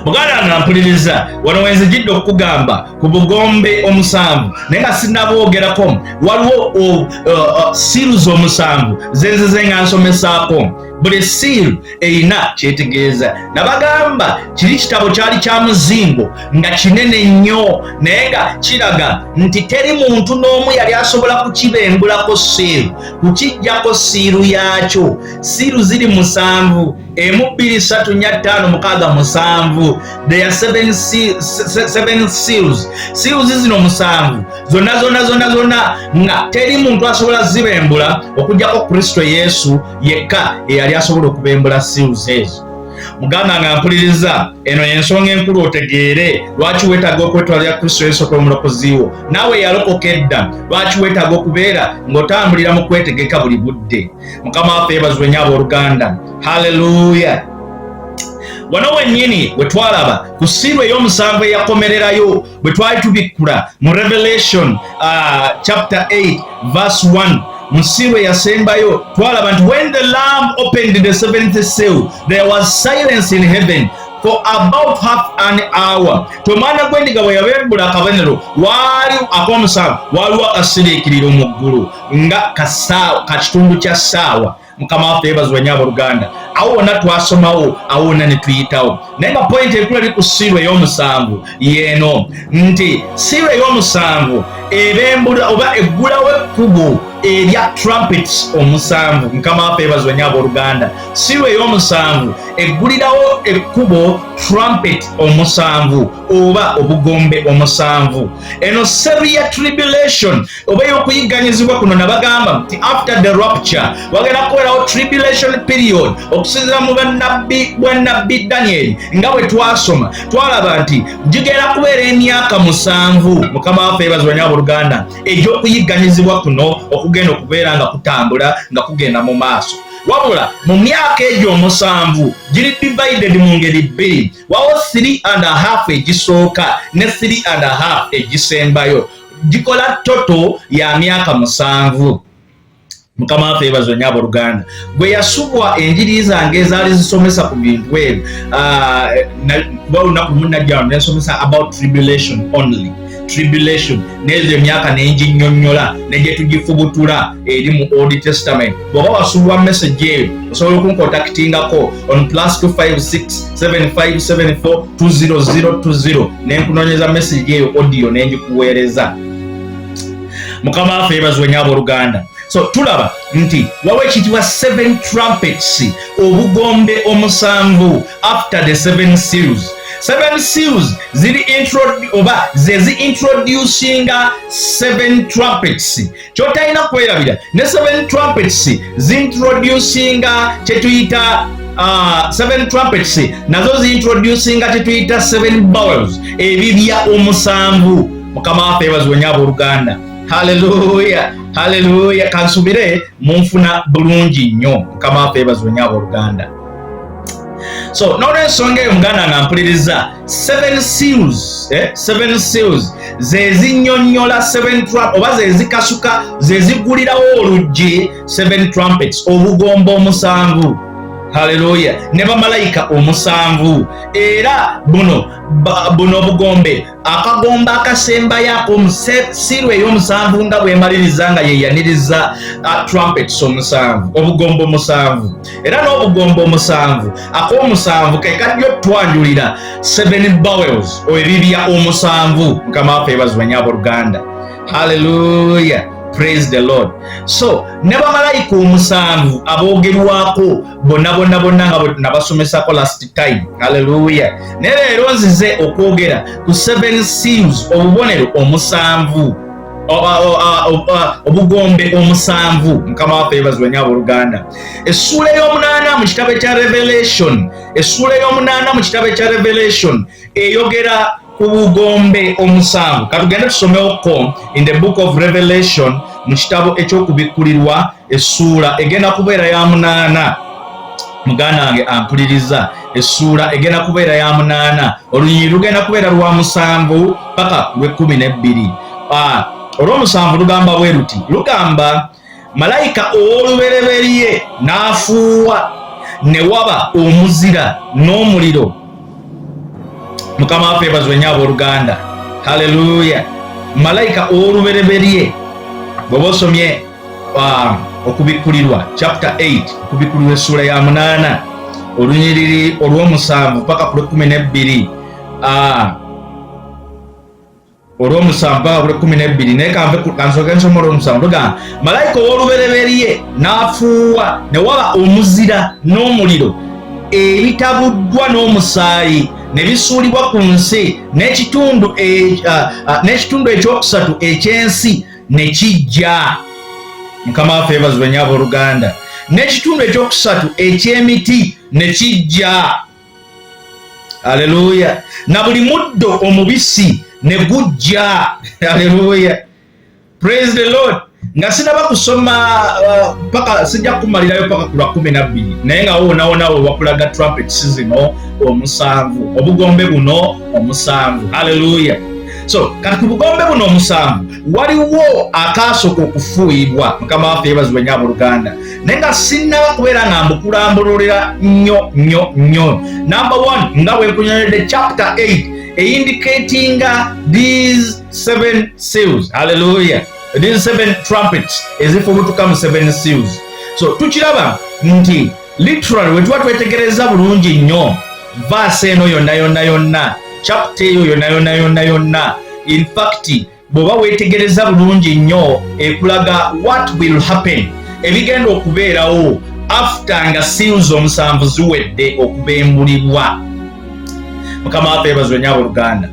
[SPEAKER 3] Muganda nga mpuliriza wano wenze jidde okugamba ku bugombe omusanvu naye nga sinnaboogerako. Waliwo seals omusanvu zenzize nga nsomesaako. Buli seal erina kyetegeeza. Nabagamba kiri kitabo kyali kya muzingo nga kinene nnyo naye nga kiraga nti teri muntu n'omu yali asobola kukibembulako seal, kukijjako siiru yaakyo. Siiru ziri musanvu, 1, 2, 3, 4, 5, 6, 7. There are 7 seals. Seals zino musanvu zonna nga teri muntu asobola zibembula okujjako Kristo Yesu yekka eyali asobola okubembula seals ezo. Muganda nga mpuliriza eno y'ensonga enkulu otegeere lwaki weetaaga okwetwalira Kristo Yesu omulokozi wo. Naawe yalokoka edda, lwaki weetaaga okubeera ng'otambulira mu kwetegeka buli budde. Mukama waffe yeebazibwe nnyo abooluganda. Hallelujah. Wano wennyini bwe twalaba ku siiru ey'omusanvu eyakomererayo bwe twali tubikkula mu Revelation chapter 8 verse 1. Mu siiru eyasembayo twalaba nti when the Lamb opened the 7th seal there was silence in heaven for about half an hour. Omwana gw'endiga bwe yabembula akabonero waali ak'omusanvu waaliwo akasiriikiriro mu ggulu nga ka kitundu kya ssaawa. Mukama waffe yeebazibwe nnyo abooluganda. Awo wonna twasomawo, awo wonna ne tuyitawo. Naye nga point enkulu eri ku siiru ey'omusanvu yeeno nti siiru ey'omusanvu ebembula oba eggulawo ekkubo erya trumpets omusanvu. Mukama waffe yeebazibwe nnyo abooluganda. Siru ey'omusanvu eggulirawo ekkubo trumpet omusanvu oba obugombe omusanvu. Eno seru ya tribulation oba ey'okuyigganyizibwa kuno nabagamba nti after the rapture wagenda kubeerawo tribulation period okusinziira mu bwannabbi Danyeri nga bwe twasoma twalaba nti gigenda kubeera emyaka 7. Mukama waffe yeebazibwe nnyo abooluganda egy'okuyigganyizibwa kuno okugenda okubeera nga kutambula nga kugenda mu maaso. Wabula mu myaka egyo 7 giri divided mu ngeri 2. Wawo 3.5 egisooka ne 3.5 egisembayo. Gikola toto ya myaka 7. Mukama waffe yeebazibwe nnyo abooluganda. Gwe yasubwa enjiri zange ezaali zisomesa ku bintu ebyo kuba olunaku lumu najja nensomesa about tribulation only. Tribulation nezo emyaka nenginnyonnyola negye tugifubutula eri mu Old Testament. Bw'oba wasubwa message eyo osobola okunkontaktingako on +25675742000 nenkunoonyeza message eyo audio nengikuweereza. Mukama waffe yeebazibwe nnyo abooluganda. So tulaba nti wawo ekiyitibwa 7 trumpets obugombe omusanvu after the 7 seals. 7 seals zezi introducinga 7 trumpets. Kyotalina kwerabira ne 7 trumpets zintroducinga kyetuyita 7 trumpets nazo zintroducinga kyetuyita 7 bowls ebibya omusanvu. Mukama waffe yeebazibwe nnyo abooluganda. Hallelujah, hallelujah. Kansubire munfuna bulungi nnyo. Mukama waffe yeebazibwe nnyo abooluganda. So n'olwensonga eyo muganda nga mpuliriza 7 seals zezinnyonnyola 7 trumpets oba zezikasuka zezigulirawo oluggi 7 trumpets obugombe omusanvu. Hallelujah. Ne bamalayika omusanvu. Era buno obugombe akagomba akasembayo ak'omusiru ey'omusanvu nga bwemaliriza nga yeyaniriza trumpets omusanvu obugombe omusanvu. Era n'obugombe omusanvu ak'omusanvu ke kajja okutwanjulira 7 bowls ebibya omusanvu. Mukama waffe yeebazibwe nnyo abooluganda. Hallelujah. Praise the Lord. So ne bamalayika omusanvu aboogerwako bonna nga nabasomesako last time. Hallelujah. Ne leero nzize okwogera ku 7 seals obubonero omusanvu obugombe omusanvu. Mukama waffe yeebazibwe nnyo abooluganda. Essuula ey'omunaana mu kitabo ekya Revelation eyogera ku bugombe omusanvu. Katugende tusomewoko in the book of Revelation mu kitabo eky'okubikkulirwa essuula egenda kubeera ya 8. Muganda wange ampuliriza, essuula egenda kubeera ya 8. Olunyiriri lugenda kubeera lwa 7 paka lwe 12. Olw'omusanvu lugamba bwe luti, lugamba malayika ow'olubereberye n'afuuwa ne waba omuzira n'omuliro. Mukama waffe yeebazibwe nnyo abooluganda. Hallelujah. Malayika ow'olubereberye bw'oba osomye okubikkulirwa chapter 8 okubikkulirwa essuula ya 8 olunyiriri olw'omusanvu paka ku 12. Olw'omusanvu paka ku 12 naye kansooke nsoma olw'omusanvu lugamba malayika ow'olubereberye n'afuuwa ne waba omuzira n'omuliro ebitabuddwa n'omusaayi ne bisuulibwa ku nsi n'ekitundu ekyokusatu eky'ensi ne kijja. Mukama waffe yeebazibwe nnyo abooluganda. N'ekitundu ekyokusatu eky'emiti ne kijja. Haleluya. Na buli muddo omubisi ne gujja. Haleluya. Praise the Lord. Nga sinaba kusoma paka sijja kumalirayo paka ku 12 naye nga wona wakulaga trumpets zino omusanvu obugombe buno omusanvu. Haleluya. So kati ku bugombe buno omusanvu waliwo akasooka okufuuyibwa. Mukama waffe yeebazibwe nnyo abooluganda. Naye nga sinnaba kubeera nga mbukulambululira nnyo. Number 1 nga bwe nkunyonyodde chapter 8 indicatinga these 7 seals. Hallelujah. These 7 trumpets ezifubutuka mu 7 seals. So tukiraba nti literally we tuba twetegereza bulungi nnyo verse eno yonna chapter eyo yonna. In fact bw'oba weetegereza bulungi nnyo ekulaga what will happen, ebigenda okubeerawo after nga seals omusanvu ziwedde okubembulibwa. Mukama waffe yeebazibwe nnyo abooluganda.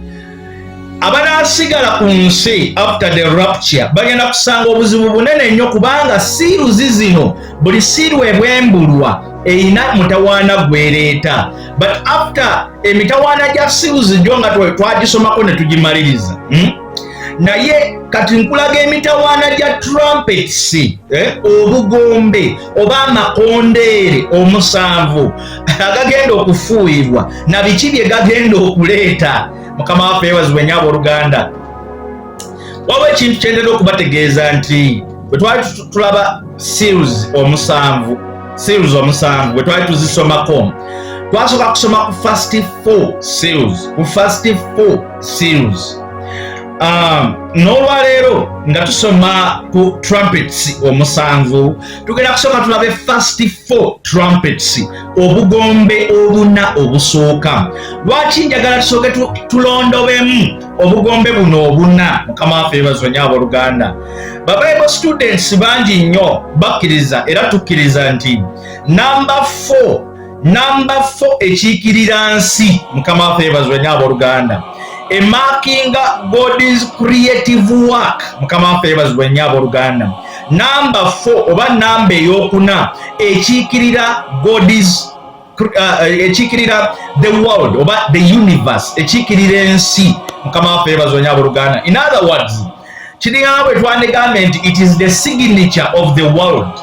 [SPEAKER 3] Abanaasigala ku nsi after the rapture bagenda kusanga obuzibu bunene nnyo, kubanga seals zino buli siiru ebwembulwa eyina mutawaana gwereeta, but after emitawaana gya seals gyo nga twagisomako ne tugimaliriza, naye kati nkulaga emitawaana gya trumpets, obugombe oba amakondeere omusanvu agagenda okufuuyibwa na biki bye gagenda okuleeta. Mukama waffe yeebazibwe nnyo abooluganda. Waliwo ekintu kyendera okubategeeza nti bwe twali tulaba seals omusanvu bwe twali tuzisomako, twasooka kusoma ku first 4 seals. N'olwaleero nga tusoma ku trumpets omusanvu, tugenda kusooka tulabe first 4 trumpets, obugombe obuna obusooka. Lwaki njagala tusooke tulondobemu obugombe buno obuna? Mukama waffe yeebazibwe nnyo abooluganda. Bible students bangi nnyo bakkiriza era tukkiriza nti number 4 ekiikirira nsi. Mukama waffe yeebazibwe nnyo abooluganda. Marking God's creative work. Mukama waffe yeebazibwe nnyo abooluganda. Number 4 oba namba eyokuna ekiikirira ekiikirira the world oba the universe, ekiikirira ensi. Mukama waffe yeebazibwe nnyo abooluganda. In other words, kiringana bwe twandigambe nti it is the signature of the world.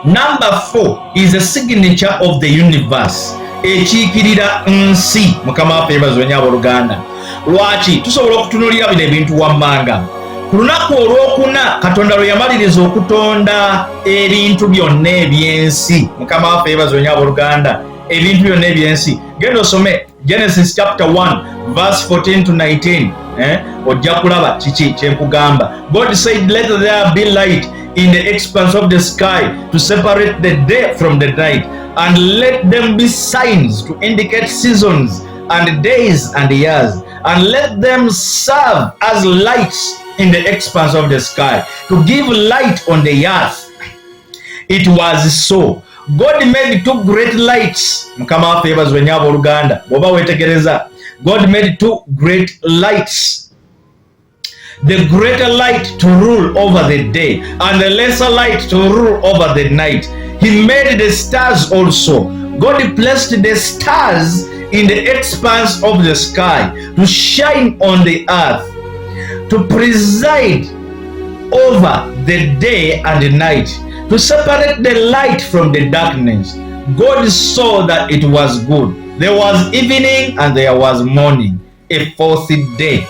[SPEAKER 3] Number 4 is the signature of the universe, ekiikirira nsi. Mukama waffe yeebazibwe nnyo abooluganda. Lwaki tusobola okutunuulira bino ebintu wammanga? Ku lunaku olwokuna Katonda lwe yamaliriza okutonda ebintu byonna ebyensi. Mukama waffe yeebazibwe nnyo abooluganda. Ebintu byonna ebyensi, genda osome Genesis chapter 1 verse 14 to 19. Ojja kulaba kiki kyenkugamba. God said, let there be light in the expanse of the sky to separate the day from the night, and let them be signs to indicate seasons and days and years, and let them serve as lights in the expanse of the sky to give light on the earth. It was so. God made 2 great lights. Mukama waffe yeebazibwe nnyo abooluganda. Bw'oba weetegereza, God made 2 great lights. The greater light to rule over the day, and the lesser light to rule over the night. He made the stars also. God placed the stars in the expanse of the sky to shine on the earth, to preside over the day and the night, to separate the light from the darkness. God saw that it was good. There was evening and there was morning, a 4th day.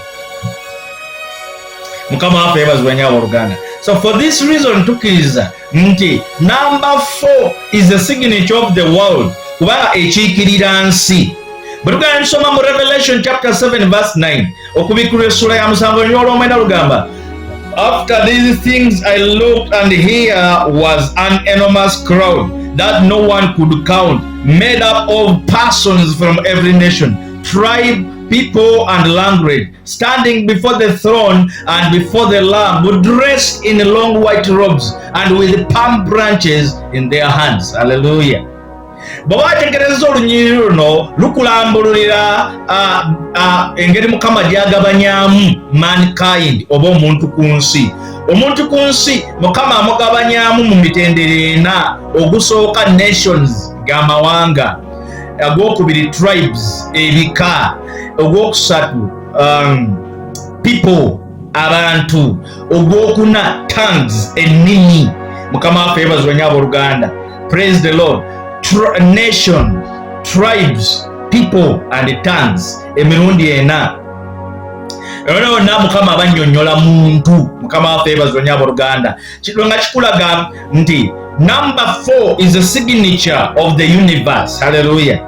[SPEAKER 3] Mukama waffe yeebazibwe nnyo abooluganda. So for this reason tukkiriza nti number 4 is the signature of the world, kubanga ekiikirira nsi. Bwe tugenda tusoma mu Revelation chapter 7 verse 9 okubikkulwa essula ya 7 olw'omwenda lugamba, after these things I looked, and here was an enormous crowd that no one could count, made up of persons from every nation, tribe, people, and language, standing before the throne and before the Lamb, dressed in long white robes and with palm branches in their hands. Hallelujah. Bwe wategereza olunyiriri luno lukulambululira engeri Mukama gy'agabanyamu mankind oba omuntu ku nsi. Omuntu ku nsi Mukama amugabanyamu mu mitendera 4. Ogusooka nations, g'amawanga. Ogwokubiri tribes, ebika. Ogwokusatu people, abantu. Ogwokuna tongues, ennimi. Mukama waffe yeebazibwe nnyo abooluganda. Praise the Lord. Nation, tribes, people, and tongues. Emirundi 4. Yonna Mukama abannyonnyola muntu. Mukama waffe yeebazibwe nnyo abooluganda. Kino nga kikulaga nti number 4 is the signature of the universe. Hallelujah.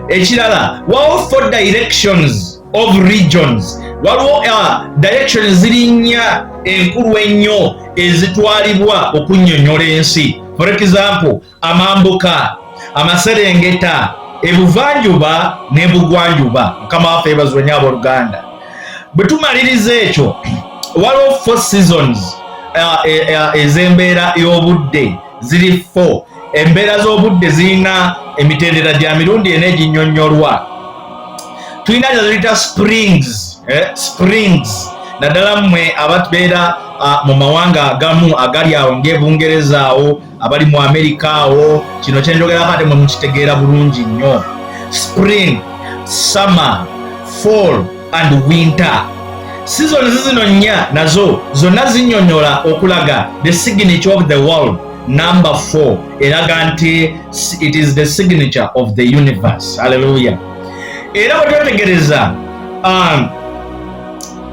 [SPEAKER 3] Ekirala, waliwo 4 directions of regions. Waliwo directions zirinnya enkulu ennyo ezitwalibwa okunnyonnyola ensi. For example, amambuka, amaserengeta, ebuvanjuba n'ebugwanjuba. Mukama waffe yeebazibwe nnyo abooluganda. bwe tumaliriza ekyo waliwo 4 seasons ez'embeera y'obudde ziri 4. Embeera z'obudde zirina emitendera gya mirundi ena eginnyonnyolwa. Tulina ziyita springs naddala mmwe abatubeera mu mawanga agamu agali awo ng'Ebungereza awo, abali mu Amerika awo, kino kyenjogerako ate mwe mukitegeera bulungi nnyo. Spring, summer, fall and winter. Seasons zino nnya nazo zonna zinnyonnyola okulaga the signature of the world. Number 4 eraga nti it is the signature of the universe. Hallelujah. Era bwe twetegereza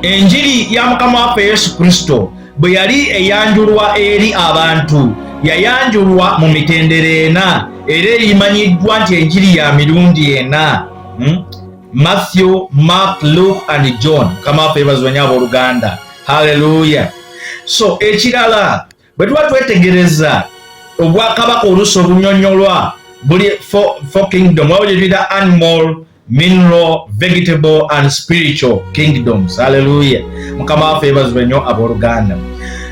[SPEAKER 3] enjiri ya Mukama waffe Yesu Kristo bwe yali eyanjulwa eri abantu, yayanjulwa mu mitendera ena era eyimanyiddwa nti enjiri ya mirundi ena. Matthew, Mark, Luke and John. Mukama waffe yeebazibwe nnyo abooluganda. Hallelujah. So ekirala bwe tuba twetegereza obwakabaka oluusi obunnyonnyolwa buli 4 kingdom, waba gye tuyita animal, mineral, vegetable and spiritual kingdoms. Hallelujah. Mukama waffe yeebazibwe nnyo abooluganda.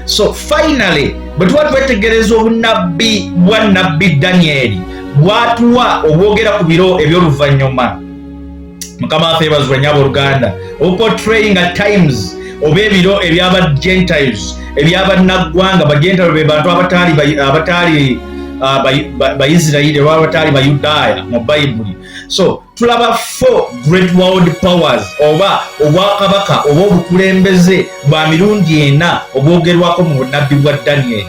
[SPEAKER 3] So finally bwe tuba twetegereza obunabbi bwa nabbi Danyeri bwatuwa obwogera ku biro eby'oluvannyuma. Mukama waffe yeebazibwe nnyo abooluganda. Portraying at times oba ebiro eby'aba Gentiles, eby'abannaggwanga. Bagentile be bantu abataali Bayisirayiri oba abataali Bayudaaya mu Bayibuli. So tulaba 4 great world powers oba obwakabaka oba obukulembeze bwa mirundi ena obwogerwako mu bunabbi bwa Danyeri.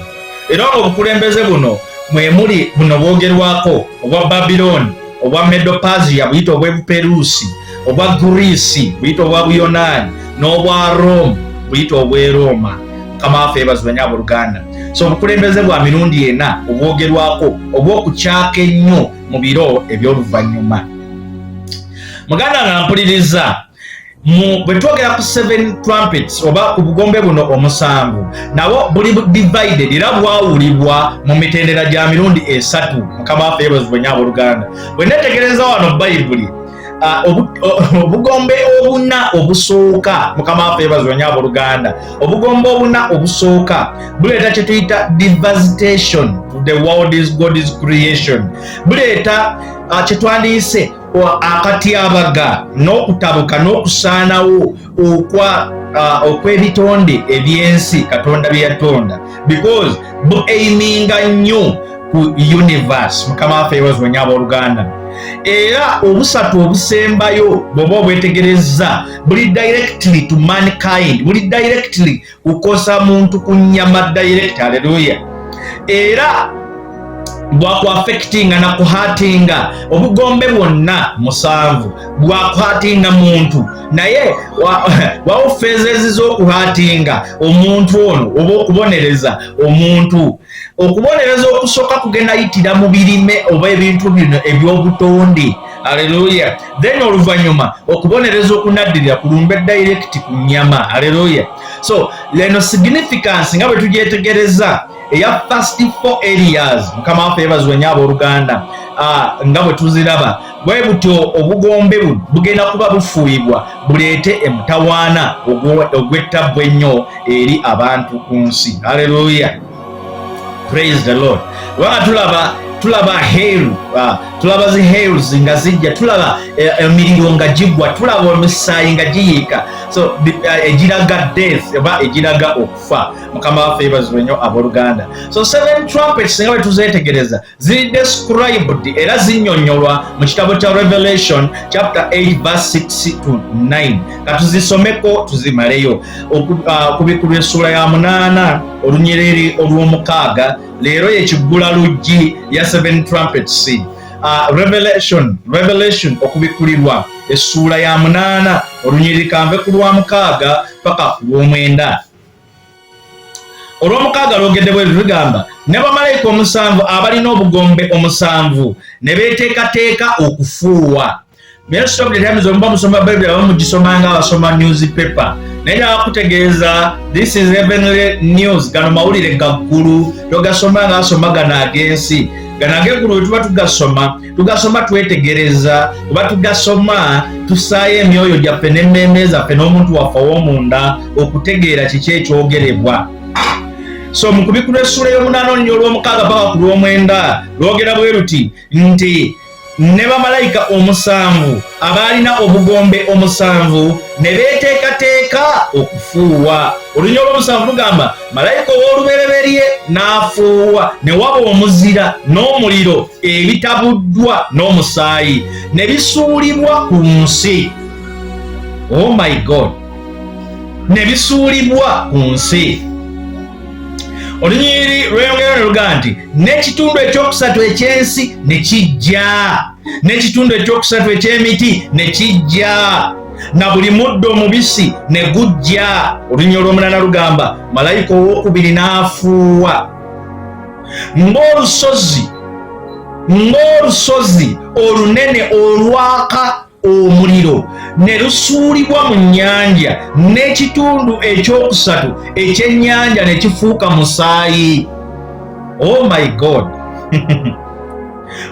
[SPEAKER 3] Era obukulembeze buno mwe muli buno bwogerwako obwa Babylon, obwa Medo-Persia buyita obw'Ebuperusi, obwa Greece buyita obwa Buyonaani, n'obwa Rome buyita obw'e Roma. Mukama waffe yeebazibwe nnyo abooluganda. So obukulembeze bwa mirundi ena obwogerwako obw'okukyaka ennyo mu biro eby'oluvannyuma. Muganda nga mpuliriza bwe twogera ku 7 trumpets oba ku bugombe buno omusanvu, nabo buli divided era bwawulibwa mu mitendera gya mirundi 3. Mukama waffe yeebazibwe nnyo abooluganda. Bwe neetegereza wano Bayibuli obugombe obuna obusooka, Mukama waffe yeebazibwe nnyo abooluganda, obugombe obuna obusooka buleeta kye tuyita devastation to the world is God's creation. Buleeta kye twandiyise akatyabaga n'okutabuka n'okusaanawo okw'ebitonde eby'ensi Katonda bye yatonda, because buaiminga nnyo ku universe. Mukama waffe yeebazibwe nnyo abooluganda. Era obusatu obusembayo bw'oba obwetegereza buli directly to mankind, buli directly kukosa muntu ku nnyama direct. Hallelujah. Era bwakuaffectinga na kuhatinga obugombe bwonna 7 bwakuhatinga muntu, naye wawo phases z'okuhatinga omuntu ono oba okubonereza omuntu. Okubonereza okusooka kugenda yitira mu birime oba ebintu bino eby'obutonde. Hallelujah. Then oluvannyuma okubonereza okunaddirira kulumbe direct ku nnyama. Hallelujah. So leno significance nga bwe tugyetegereza eya first 4 areas, Mukama waffe yeebazibwe nnyo abooluganda, nga bwe tuziraba bwe butyo obugombe buno bugenda kuba bufuuyibwa buleete emutawaana ogw'ettabwa ennyo eri abantu ku nsi. Hallelujah. Praise the Lord. Tulaba hail, tulaba zi hails nga zijja, tulaba emiriro nga gigwa, tulaba omusaayi nga giyiika. So egiraga death oba egiraga okufa. Mukama waffe yeebazibwe nnyo abooluganda. So 7 trumpets nga bwe tuzeetegereza ziri described era zinnyonnyolwa mu kitabo kya Revelation chapter 8 verse 6 to 9. Katuzisomeko tuzimaleyo. Kubikulu essuula ya 8 olunyiriri olw'omukaaga leero yekiggula luggi ya 7 trumpets. Revelation okubikulirwa essuula ya 8 olunyiriri kanve ku lwa 6 paka ku lw'9. Olw'omukaaga lwogedde bwe lugamba ne bamalayika 7 abalina obugombe 7 ne beeteekateeka okufuuwa. Most of the times omuba musoma Bible abamu mugisoma nga abasoma newspaper. naye akutegeeza this is heavenly news. Gano mawulire gaggulu togasoma nga asoma gano ag'ensi. Gano ag'eggulu bwe tuba tugasoma twetegereza, oba tugasoma tusaayo emyoyo gyaffe n'emmeme zaffe n'omuntu waffe ow'omunda okutegeera kiki ekyogerebwa. So mu kubikula essula y'omunaana olunya olw'omukaaga paka ku lw'omwenda lwogera bwe luti nti ne bamalayika omusanvu abaalina obugombe omusanvu ne beeteekateeka okufuuwa. Olunya olw'omusanvu lugamba malayika ow'olubereberye n'afuuwa, ne waba omuzira n'omuliro ebitabuddwa n'omusaayi ne bisuulibwa ku nsi. Oh my God, ne bisuulibwa ku nsi. Olunyiri lweyongera ne luga nti n'ekitundu ekyokusatu eky'ensi ne kijja, n'ekitundu ekyokusatu eky'emiti ne kijja, na buli muddo omubisi ne gujja. Olunyiri olw'omunaana lugamba malayika ow'okubiri n'afuuwa ng'olusozi olunene olwaka omuliro ne lusuulibwa mu nnyanja, n'ekitundu ekyokusatu ekyennyanja ne kifuuka musaayi. Oh my God.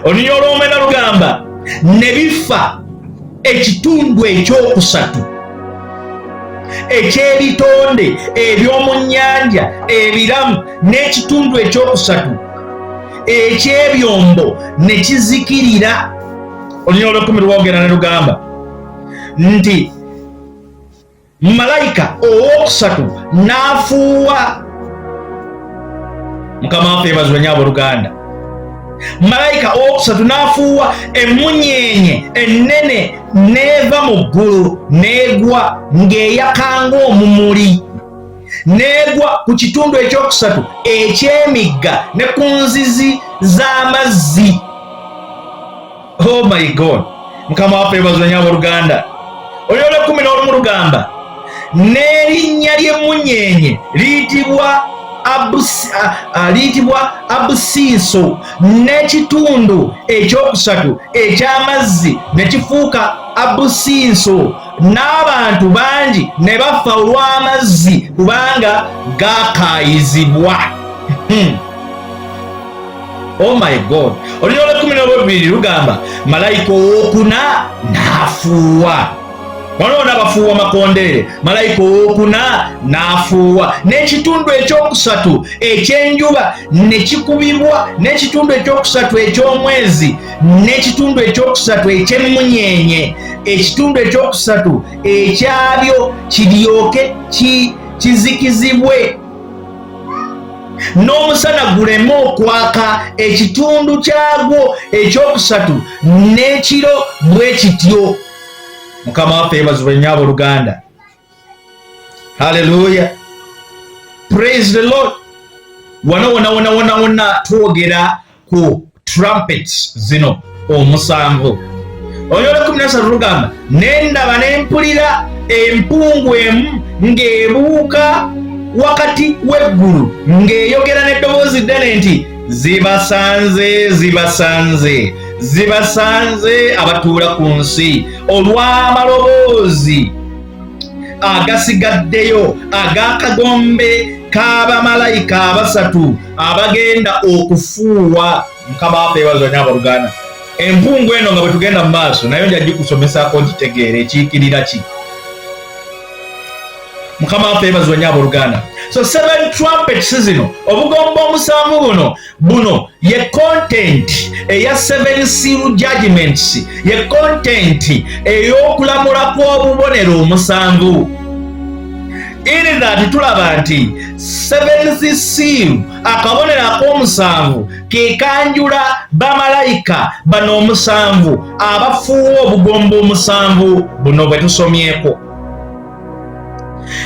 [SPEAKER 3] Olunya olw'omwenda lugamba ne bifa ekitundu ekyokusatu eky'ebitonde eby'omu nnyanja ebiramu, n'ekitundu ekyokusatu eky'ebyombo ne kizikirira. Olunya olw'ekumi lwogera ne lugamba nti malayika ow'okusatu n'afuuwa. Mukama waffe yeebazibwe nnyo abooluganda. Malayika ow'okusatu n'afuuwa emunyeenye ennene n'eva mu ggulu n'egwa ng'eyaka ng'omumuli, n'egwa ku kitundu ekyokusatu eky'emigga ne ku nzizi z'amazzi. Oh my God, Mukama waffe yeebazibwe nnyo abooluganda. Olunya olw'ekumi n'olumu lugamba n'erinnya ly'emunyeenye liyitibwa abusiiso, n'ekitundu ekyokusatu eky'amazzi ne kifuuka abusiiso, n'abantu bangi ne bafa olw'amazzi kubanga gaakaayizibwa. Oh my God. Olunya olw'ekumi n'olwebiri lugamba malayika ow'okuna n'afuuwa. Wano n'abafuuwa makondeere, malayika ow'okuna n'afuuwa, n'ekitundu ekyokusatu eky'enjuba ne kikubibwa, n'ekitundu ekyokusatu eky'omwezi, n'ekitundu ekyokusatu eky'emmunyeenye, ekitundu ekyokusatu ekyabyo kiryoke kizikizibwe, n'omusana guleme okwaka ekitundu kyagwo ekyokusatu, n'ekiro bwe kityo. Mukama waffe yeebazibwe nnyo abooluganda. Hallelujah. Praise the Lord. Wona twogera ku trumpets zino omusanvu. Olunya olw'ekumi n'esatu lugamba n'endaba n'empulira empungu emu ng'ebuuka wakati w'eggulu ng'eyogera n'eddoboozi ddene nti zibasanze, zibasanze, zibasanze abatuula ku nsi olw'amaloboozi agasigaddeyo ag'akagombe k'abamalayika abasatu abagenda okufuuwa. Mukama waffe yeebazibwe nnyo abooluganda. Empungu eno nga bwe tugenda mu maaso nayo nja gikusomesaako nkitegeera ekiikirira ki. Mukama waffe yeebazibwe nnyo abooluganda. So 7 trumpets zino obugombe omusanvu buno ye content eya 7 seal judgments, ye content ey'okulamula kw'obubonero omusanvu. In that tulaba nti 7th seal, akabonero ak'omusanvu ke kanjula bamalayika bano omusanvu abafuuwa obugombe omusanvu buno bwe tusomyeko.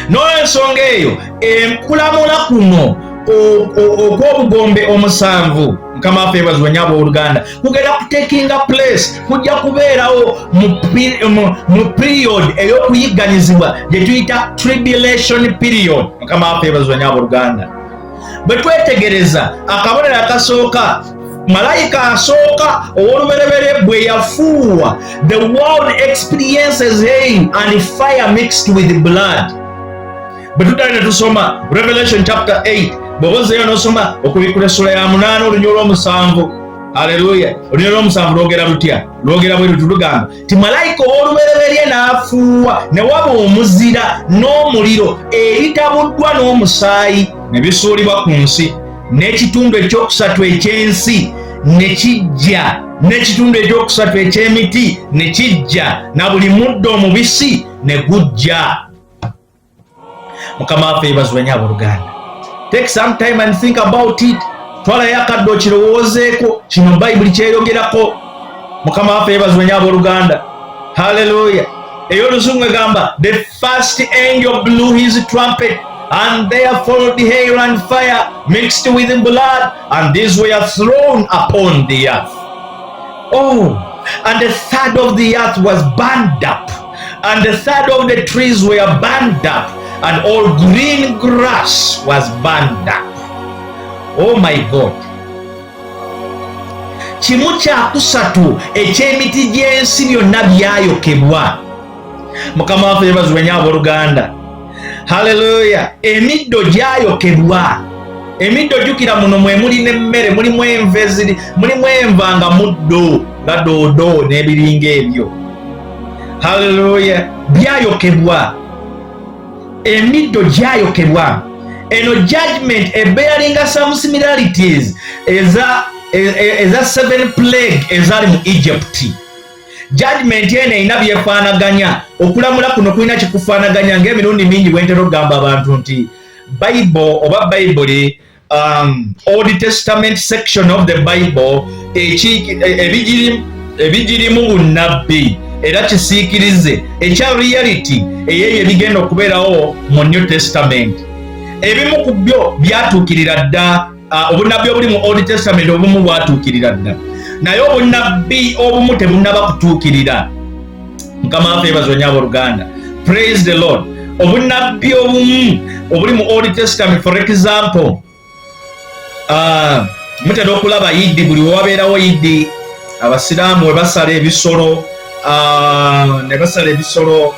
[SPEAKER 3] N'olw'ensonga eyo enkulamula kuno okw'obugombe omusanvu, Mukama waffe yeebazibwe nnyo abooluganda, kugenda kutekinga place, kujja kubeerawo mu period ey'okuyigganyizibwa gye tuyita tribulation period. Mukama waffe yeebazibwe nnyo abooluganda. Bwe twetegereza akabonero akasooka, malayika asooka ow'olubereberye bwe yafuuwa, the world experiences hail and fire mixed with blood. bwe tutali ne tusoma Revelation chapter 8 bw'ozeeyo n'osoma okubikkula essula ya 8 olunywa olw'omusanvu. Haleluya. Olunywa olw'omusanvu lwogera lutya? Lwogera bwe luti lugamba ti malayika ow'olubereberye n'afuuwa ne waba omuzira n'omuliro eritabuddwa n'omusaayi ne bisuulibwa ku nsi, n'ekitundu ekyokusatu eky'ensi ne kijja, n'ekitundu ekyokusatu eky'emiti ne kijja, na buli muddo omubisi ne gujja. Mukama waffe yeebazibwe nnyo abooluganda. Take some time and think about it. Twalayo akadde okirowoozeeko, kino Bayibuli kyeyogerako. Mukama waffe yeebazibwe nnyo abooluganda. Haleluya. Ey'Oluzungu egamba the first angel blew his trumpet, and there followed hail and fire mixed with blood, and these were thrown upon the earth. Oh, and the third of the earth was burned up, and the third of the trees were burned up, and all green grass was burned up. Oh my God. Kimu kyakusatu eky'emiti gy'ensi byonna byayokebwa. Mukama waffe yeebazibwe nnyo abooluganda. Haleluya. Emiddo gyayokebwa. Emiddo jjukira muno mwe muli n'emmere, mulimu enva mulimu enva nga muddo nga doodo n'ebiringa ebyo. Haleluya. Byayokebwa. Emiddo gyayokebwa. Eno judgment ebearinga some similarities eza 7 plague ezaali mu Egypt. Judgment eno erina byefaanaganya. Okulamula kuno kulina kikufaanaganya ng'emirundi mingi bwentera okugamba abantu nti Bible oba Bible Old Testament section of the Bible ebigirimu bunnabbi era kisiikirize ekya reality eyeyo ebigenda okubeerawo mu New Testament. Ebimu ku byo byatuukirira dda, obunnabbi obuli mu Old Testament obumu bwatuukirira dda, naye obunnabbi obumu tebunnaba kutuukirira. Mukama waffe yeebazibwe nnyo abooluganda. Praise the Lord. Obunnabbi obumu obuli mu Old Testament, for example, mutera okulaba yiddi, buli wewabeerawo yiddi abasiraamu we basala ebisolo ne basala ebisolo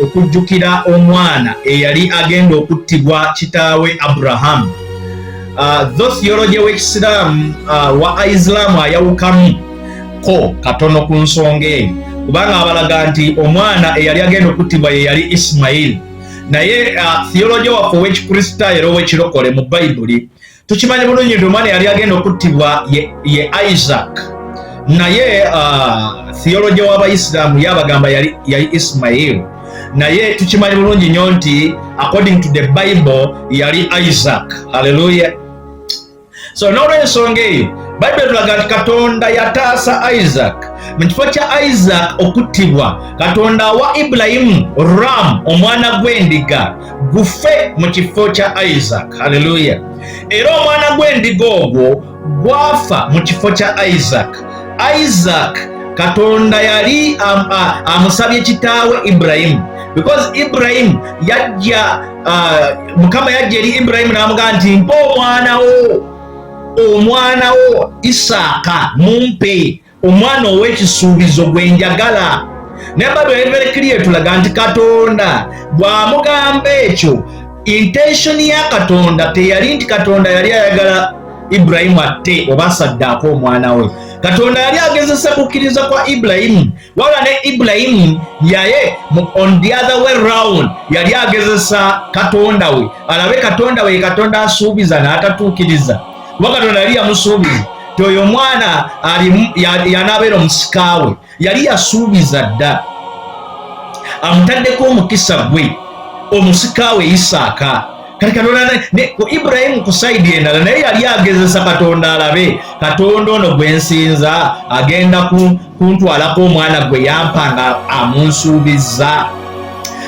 [SPEAKER 3] okujjukira omwana eyali agenda okuttibwa kitaawe Abraham. Tho theology w'ekisiraamu wa Islaamu ayawukamu ko katono ku nsonga eyo, kubanga abalaga nti omwana eyali agenda okuttibwa ye yali Ismail. Naye theology waffe ow'ekikristaayo era ow'ekirokole mu Bayibuli tukimanyi bulungi nti omwana eyali agenda okuttibwa ye Isaac, naye theology w'Abayisiraamu yabagamba yali Ismail. Naye tukimanyi bulungi nnyo nti according to the Bible yali Isaac. Haleluya. So n'olw'ensonga eyo Bible tulaga nti Katonda yataasa Isaac. Mu kifo kya Isaac okuttibwa, Katonda awa Ibrahimu ram, omwana gw'endiga, gufe mu kifo kya Isaac. Haleluya. Era omwana gw'endiga ogwo gwafa mu kifo kya Isaac. Isaac Katonda yali amusabye kitaawe Ibrahimu, because Ibrahimu yajja, Mukama yajja eri Ibrahimu n'amugamba nti mpa omwana wo Isaaka, mumpe omwana ow'ekisuubizo gwe njagala. Ne Bible very clear tulaga nti Katonda bw'amugamba ekyo, intention ya Katonda teyali nti Katonda yali ayagala Ibrahimu atte oba asaddaako omwana we. Katonda yali agezesa kukkiriza kwa Ibrahimu, wabula ne Ibrahimu yaye on the other way round yali agezesa Katonda we, alabe Katonda we Katonda asuubiza n'atatuukiriza. Kuba Katonda yali yamusuubiza ti oyo omwana yanaabeera omusikaawe, yali yasuubiza dda amutaddeko omukisa gwe omusikaawe Isaaka. Kati Katonda ku Ibrahimu ku saidi endala naye yali agezesa Katonda alabe Katonda ono gwe nsinza agenda kuntwalako omwana gwe yampa nga amunsuubiza.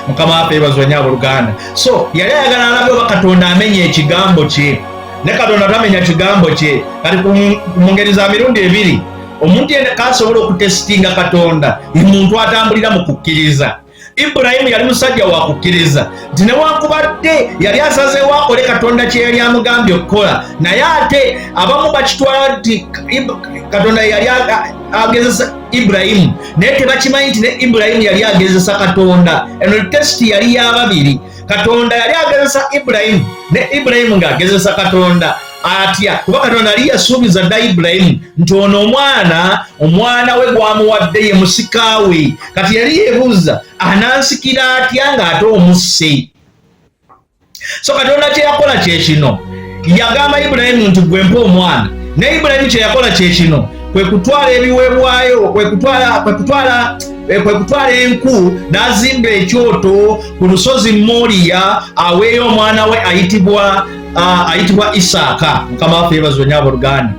[SPEAKER 3] Mukama waffe yeebazibwe nnyo abooluganda. So yali ayagala alabe oba Katonda amenya ekigambo kye, ne Katonda tamenya kigambo kye. Kati mu ngeri za mirundi ebiri omuntu yenna kasobola okutesitinga Katonda, muntu atambulira mu kukkiriza. Ibulayimu yali musajja wa kukkiriza nti newankubadde yali asazeewo akole Katonda kye yali amugambye okukola, naye ate abamu bakitwala nti Katonda yali agezesa Ibulayimu, naye tebakimanyi nti ne Ibulayimu yali agezesa Katonda. Eno tesiti yali y'ababiri. Katonda yali agezesa Ibulayimu ne Ibulayimu ng'agezesa Katonda. Atya kuba Katonda yali yasuubiza dda Ibulayimu nti ono omwana we gwamuwadde ye musika we. Kati yali yeebuuza anansikira atya ng'ate omusse. So Katonda kye yakola kye kino, yagamba Ibulayimu nti gwe mpa omwana, ne Ibulayimu kye yakola kye kino, kwe kutwala ebiweebwayo, kwe kutwala enku n'azimba ekyoto ku lusozi Moriya, aweeyo omwana we ayitibwa Isaaka. Mukama waffe yeebazibwe nnyo abooluganda.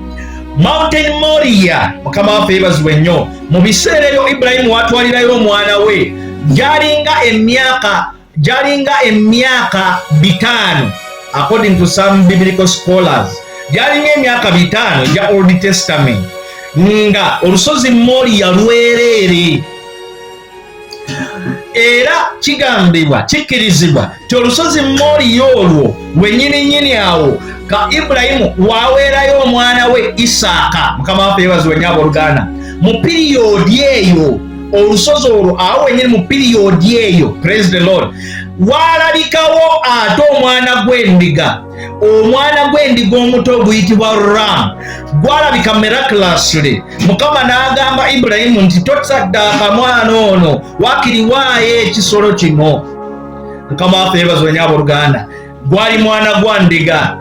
[SPEAKER 3] Mountain Moriya, Mukama waffe yeebazibwe nnyo. Mu biseera ebyo Ibulayimu watwalirayo omwana we gyalinga emyaka 5 according to some biblical scholars, gyalinga emyaka 5 ya Old Testament, nga olusozi Moriya lwereere. Era kigambibwa kikkirizibwa ti olusozi Moriya olwo lwennyininyini awo ka Ibulayimu waweerayo omwana we Isaaka. Mukama waffe yeebazibwe nnyo abooluganda. Mu piriyodi eyo olusozi olwo awo wennyini mu piriyodi eyo, praise the Lord, waalabikawo ate omwana gw'endiga. Omwana gw'endiga omuto guyitibwa ram, gwalabika miraculously. Mukama n'agamba Ibulayimu nti tosaddaaka mwana ono, wakiri waayo ekisolo kino. Mukama waffe yeebazibwe nnyo abooluganda. Gwali mwana gwa ndiga.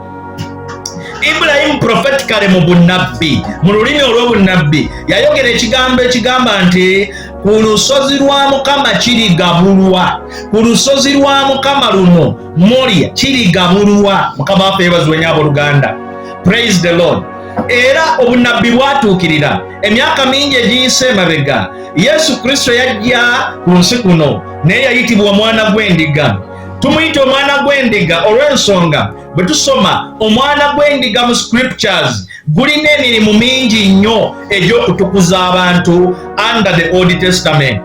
[SPEAKER 3] Ibulayimu prophetically mu bunnabbi, mu lulimi olw'obunnabbi, yayogera ekigambo ekigamba nti ku lusozi lwa Mukama kirigabulwa, ku lusozi lwa Mukama luno Moriya kirigabulwa. Mukama waffe yeebazibwe nnyo abooluganda. Praise the Lord. Era obunnabbi bwatuukirira emyaka mingi egiyise emabega. Yesu Kristo yajja ku nsi kuno naye yayitibwa omwana gw'endiga. Tumuyita omwana gw'endiga olw'ensonga bwe tusoma omwana gw'endiga mu scriptures gulina emirimu mingi nnyo egy'okutukuza abantu under the Old Testament.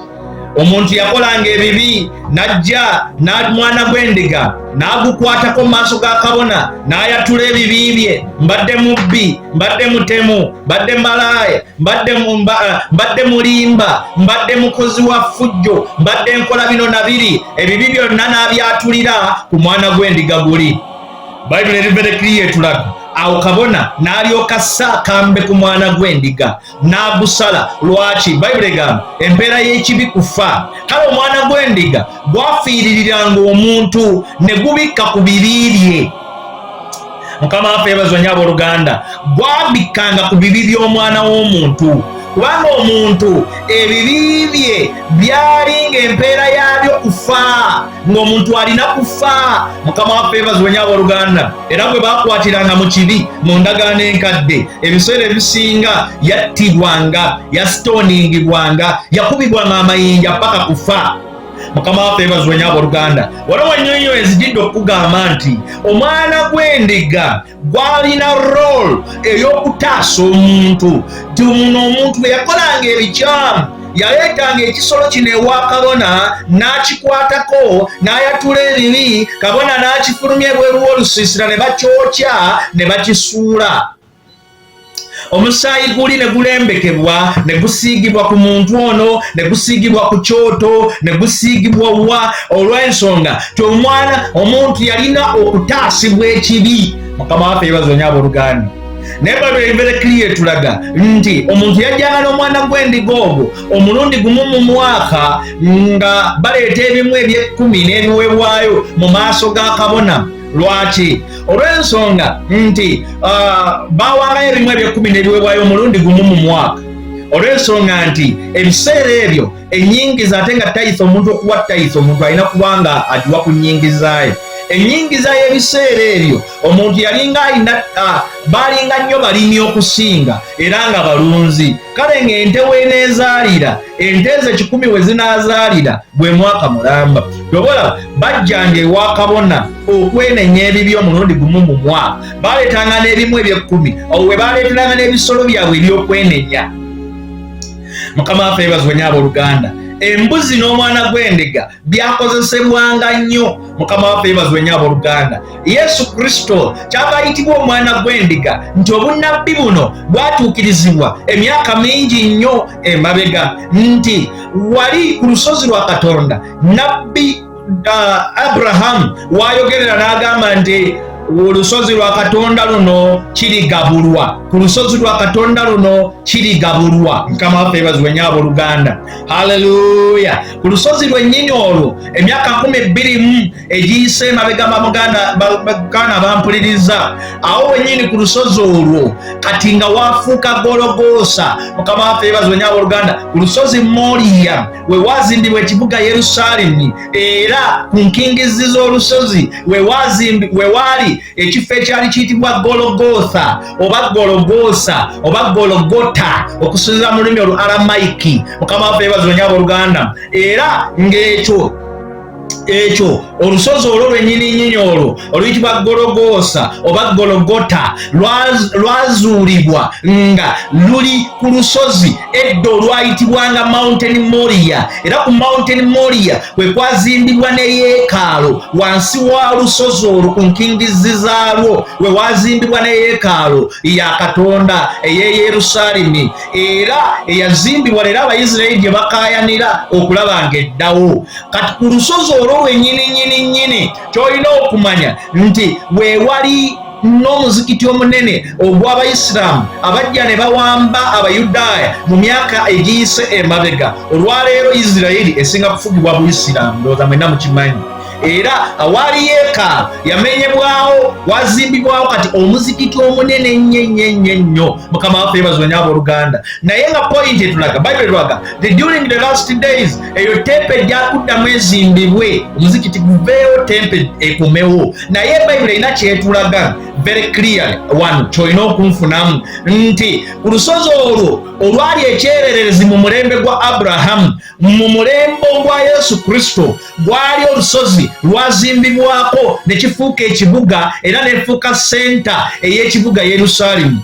[SPEAKER 3] Omuntu yakolanga ebibi n'ajja mwana gw'endiga n'agukwatako mu maaso ga kabona n'ayatula ebibi bye. Mbadde mubbi, mbadde mutemu, mbadde malaaya, mbadde mulimba, mbadde mukozi wa ffujjo, mbadde nkola bino na biri. Ebibi byonna n'abyatulira ku mwana gw'endiga guli. Bayibuli eri very clear etulaga. Awo kabona n'alyoka assa akambe ku mwana gw'endiga n'agusala. Lwaki? Bayibuli egamba empeera y'ekibi kufa. Kale omwana gw'endiga gwafiiririranga omuntu ne gubikka ku bibi bye. Mukama waffe yeebazibwe nnyo abooluganda. Gwabikkanga ku bibi by'omwana w'omuntu, kubanga omuntu ebibi bye byali ng'empeera yabyo kufa, ng'omuntu alina kufa. Mukama waffe yeebazibwe nnyo abooluganda. Era bwe baakwatiranga mu kibi mu ndagaano enkadde, ebiseera ebisinga yattibwanga, yasitooningibwanga, yakubibwanga amayinja paka kufa. Mukama waffe yeebazibwe nnyo abooluganda. Waliwo ennyonyo ezijjidde okugamba nti omwana gw'endiga gwalina role ey'okutaasa omuntu. Nti omuntu bwe yakolanga ebikyamu yaleetanga ekisolo kino ewa kabona n'akikwatako n'ayatula ebibi, kabona n'akifulumya ebweru w'olusiisira ne bakyokya ne bakisuula. Omusaayi guli ne gulembekebwa ne gusiigibwa ku muntu ono, ne gusiigibwa ku kyoto, ne gusiigibwa wa, olw'ensonga ti omuntu yalina okutaasibwa ekibi. Mukama waffe yeebazibwe nnyo abooluganda. Naye Bayibuli very clear etulaga nti omuntu yajjanga n'omwana gw'endiga ogwo omulundi gumu mu mwaka nga baleeta ebimu eby'ekkumi n'ebiweebwayo mu maaso ga kabona. Lwaki? Olw'ensonga nti bawangayo ebimu eby'ekkumi n'ebiweebwayo omulundi gumu mu mwaka. Olw'ensonga nti ebiseera ebyo ennyingiza, ate nga tayisi, omuntu okuwa tayisi omuntu alina kubanga agiwa ku nnyingizaayo. Ennyingiza y'ebiseera ebyo omuntu yalinga alina balinga nnyo balimi okusinga era nga balunzi. Kale ng'ente weeneezaalira, ente ze 10 we zinaazaalira gwe mwaka mulamba. Tobola bajjanga ewa kabona okwenenya ebibi omulundi gumu mu mwaka. Baleetanga n'ebimu eby'ekkumi, awo we baleeteranga n'ebisolo byabwe eby'okwenenya. Mukama waffe yeebazibwe nnyo abooluganda. embuzi n'omwana gw'endiga byakozesebwanga nnyo. Mukama waffe yeebazibwe nnyo abooluganda. Yesu Kristo kyava ayitibwa omwana gw'endiga nti obunnabbi buno bwatuukirizibwa emyaka mingi nnyo emabega, nti wali ku lusozi lwa Katonda nabbi Abraham wayogerera n'agamba nti olusozi lwa Katonda luno kirigabulwa, ku lusozi lwa Katonda luno kirigabulwa. Mukama waffe yeebazibwe nnyo abooluganda. Haleluya. Ku lusozi lwennyini olwo emyaka 21 egiyise emabega baganda bampuliriza, awo wennyini ku lusozi olwo kati nga wafuuka Gologosa. Mukama waffe yeebazibwe nnyo abooluganda. Ku lusozi Moriya we waazimbibwa ekibuga Yerusaalemi, era ku nkingizi z'olusozi we waali ekifo ekyali kiyitibwa Gologotha oba Gologosa oba Gologota okusinziira mu lulimi Olwaramayiki. Mukama waffe yeebazibwe nnyo abooluganda. Era ng'ekyo olusozi olwo lwennyini olwo oluyitibwa Gologosa oba Gologota lwazuulibwa nga luli ku lusozi edda olwayitibwanga Mountain Moriya, era ku Mountain Moriya kwe kwazimbibwa ne yeekaalu. Wansi wa lusozi olwo ku nkingizi zaalwo we waazimbibwa ne yeekaalu ya Katonda ey'e Yerusaalemi, era eyazimbibwa leero Abayisirayiri gye bakaayanira okulaba ng'eddawo. Kati ku lusozi olwo lwennyini ky'olina okumanya nti we wali n'omuzikiti omunene ogw'Abayisiraamu abajja ne bawamba Abayudaaya mu myaka egiyise emabega. Olwaleero Isirayiri esinga kufugibwa Buyisiraamu, ndowooza mwenna mukimanyi. Era awaali yeekaalu yamenyebwawo, wazimbibwawo kati omuzikiti omunene nnyo. Mukama waffe yeebazibwe nnyo abooluganda. Naye nga point etulaga Bible etulaga that during the last days eyo tempe gyakuddamu ezimbibwe, omuzikiti guveewo, tempe ekomewo. Naye Bible erina kyetulaga very clear one kyolina okunfunamu nti ku lusozi olwo olwali ekyererezi mu mulembe gwa Abrahamu, mu mulembe gwa Yesu Kristo gwali olusozi lwazimbibwako ne kifuuka ekibuga, era nefuuka senta ey'ekibuga Yerusaalemi.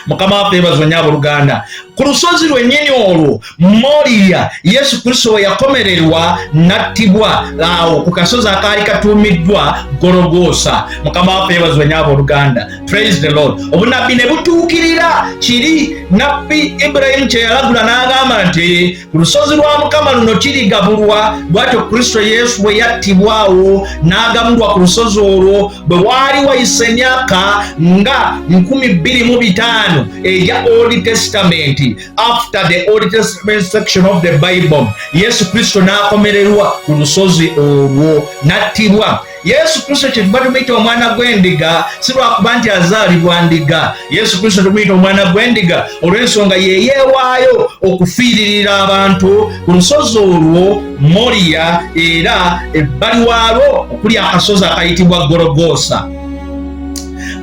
[SPEAKER 3] Mukama waffe yeebazibwe nnyo abooluganda. Ku lusozi lwennyini olwo Moriya Yesu Kristo we yakomererwa n'attibwa awo ku kasozi akaali katuumiddwa Gologosa. Mukama waffe yeebazibwe nnyo abooluganda. Praise the Lord. Obunabbi ne butuukirira kiri nabbi Ibulayimu kye yalagula n'agamba nti ku lusozi lwa Mukama luno kirigabulwa. Bw'atyo Kristo Yesu bwe yattibwawo n'agabulwa ku lusozi olwo bwe waali wayise emyaka nga 25 eya Old Testament. After the Old Testament section of the Bible, Yesu Kristo n'akomererwa ku lusozi olwo n'attibwa. Yesu Kristo kyetuba tumuyita omwana gw'endiga si lwakuba nti azaalibwa ndiga. Yesu Kristo tumuyita omwana gw'endiga olw'ensonga ye yeewaayo okufiiririra abantu ku lusozi olwo Moriya, era ebbali waalwo okuli akasozi akayitibwa Gologosa.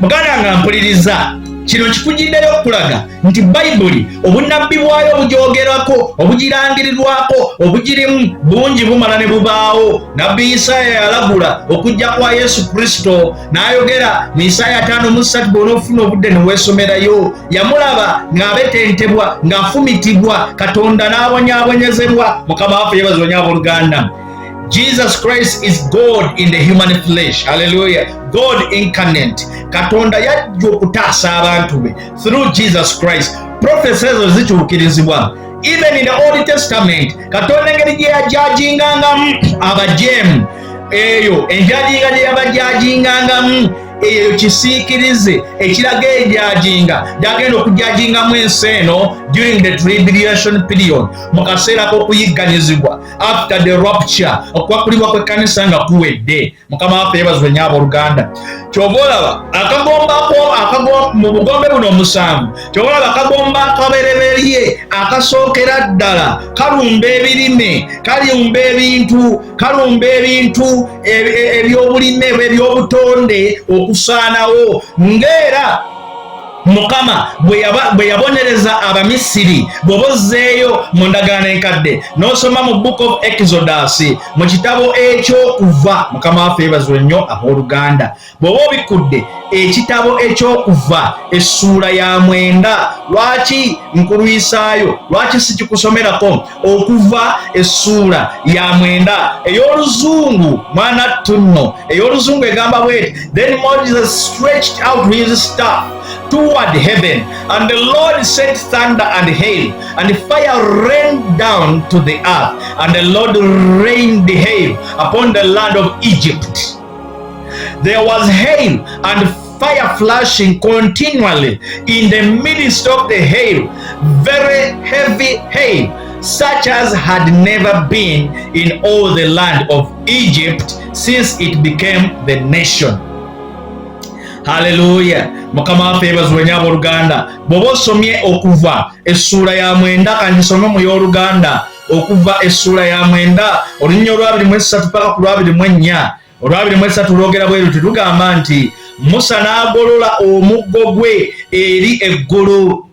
[SPEAKER 3] Muganda nga mpuliriza, kino kikugiddeyo okulaga nti Bayibuli obunnabbi bwayo obugyogerako, obugirangirirwako, obugirimu bungi bumala ne bubaawo. Nabbi Isaaya yalagula okujja kwa Yesu Kristo n'ayogera mu Isaaya 5:3 bw'onoofuna obudde ne weesomerayo. Yamulaba ng'abetentebwa, ng'afumitibwa, Katonda n'abonyaabonyezebwa. Mukama waffe yeebazibwe nnyo abooluganda. Jesus Christ is God in the human flesh. Hallelujah. God incarnate. Katonda yajja okutaasa abantu be through Jesus Christ. Prophecies ezo zikyukirizibwa. Even in the Old Testament, Katonda engeri gye yajajingangamu abajeemu, eyo enjajinga gye yabajajingangamu, eyo kisiikirize ekiraga ejajinga gyagenda okujajingamu ensi eno during the tribulation period, mu kaseera k'okuyigganizibwa, after the rapture, okwakulibwa kw'ekkanisa nga kuwedde. Mukama waffe yeebazibwe nnyo abooluganda. Ky'oba olaba akagomba mu bugombe buno omusanvu, ky'oba olaba akagomba akabereberye akasookera ddala kalumba ebirime, kalumba ebintu eby'obulime eby'obutonde okusaanawo, ng'era Mukama bwe yabonereza Abamisiri bw'obozzeeyo mu ndagaano enkadde n'osoma mu Book of Exodus mu kitabo ekyokuva, Mukama waffe yeebazibwe nnyo abooluganda, bw'oba obikudde ekitabo ekyokuva essuula ya 9, lwaki nkulwisaayo, lwaki sikikusomerako okuva essuula ya 9 ey'oluzungu mwana ttunno ey'oluzungu egamba bweti, then Moses stretched out his staff toward heaven, and the Lord sent thunder and hail, and fire rained down to the earth, and the Lord rained the hail upon the land of Egypt. There was hail and fire flashing continually in the midst of the hail, very heavy hail, such as had never been in all the land of Egypt since it became the nation. Hallelujah. Mukama waffe yeebazibwe nnyo abooluganda. Bw'oba osomye okuva essuula ya 9 kanisome mu y'oluganda okuva essuula ya 9 olunya olwa 23 paka ku lwa 24 olwa 23 lwogera bwe luti lugamba nti Musa n'agolola omuggo gwe eri eggulu.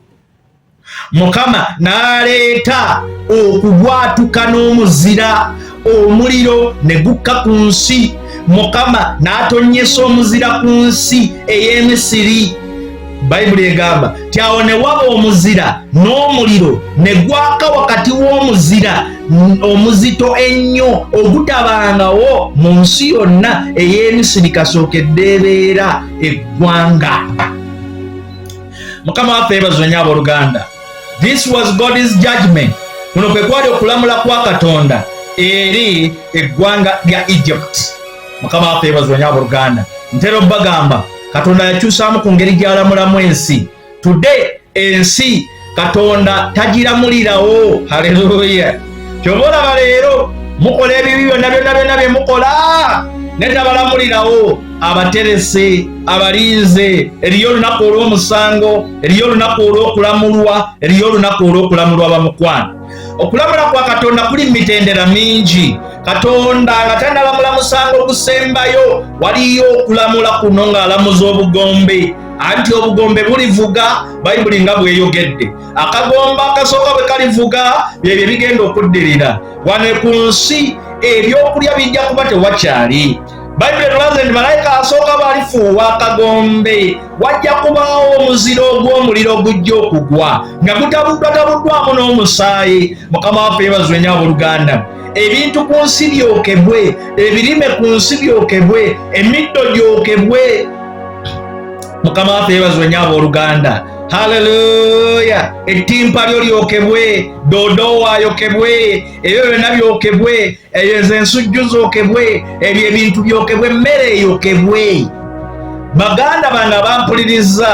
[SPEAKER 3] Mukama n'aleeta okubwatuka n'omuzira, omuliro ne gukka ku nsi. Mukama n'atonnyesa omuzira ku nsi ey'e Misiri. Bayibuli egamba ti awo ne waba omuzira n'omuliro ne gwaka wakati w'omuzira omuzito ennyo ogutabangawo mu nsi yonna ey'e Misiri kasookedde ebeera eggwanga. Mukama waffe yeebazibwe nnyo abooluganda. This was God's judgment. Kuno kwe kwali okulamula kwa Katonda eri eggwanga lya Egypt. Mukama waffe yeebazibwe nnyo abooluganda. Ntera obbagamba Katonda yakyusaamu ku ngeri gy'alamulamu ensi. Today ensi Katonda tagiramulirawo. Haleluya. Ky'oba olaba leero mukola ebibi byonna bye mukola ne tabalamulirawo. Abaterese, abalinze, eriyo olunaku olw'omusango, eriyo olunaku olw'okulamulwa, eriyo olunaku olw'okulamulwa bamukwano. Okulamula kwa Katonda kuli mitendera mingi. Katonda nga tannalamula musango gusembayo, waliyo okulamula kuno ng'alamuza obugombe. Anti obugombe bulivuga, Bayibuli nga bweyogedde. Akagombe akasooka bwe kalivuga byebyo bigenda okuddirira. Wano ku nsi ebyokulya bijja kuba tewakyali. Bayibuli etulaze nti malayika asooka bw'alifuuwa akagombe wajja kubaawo omuziro ogw'omuliro ogujja okugwa nga gutabuddwamu n'omusaayi. Mukama waffe yeebazibwe nnyo abooluganda. Ebintu ku nsi byokebwe, ebirime ku nsi byokebwe, emiddo gyokebwe. Mukama waffe yeebazibwe nnyo abooluganda. Haleluya. Ettimpa lyo lyokebwe, doodowa ayokebwe, ebyo byonna byokebwe, ezo ensujju zookebwe, ebyo ebintu byokebwe, emmere eyokebwe. Baganda bange abampuliriza,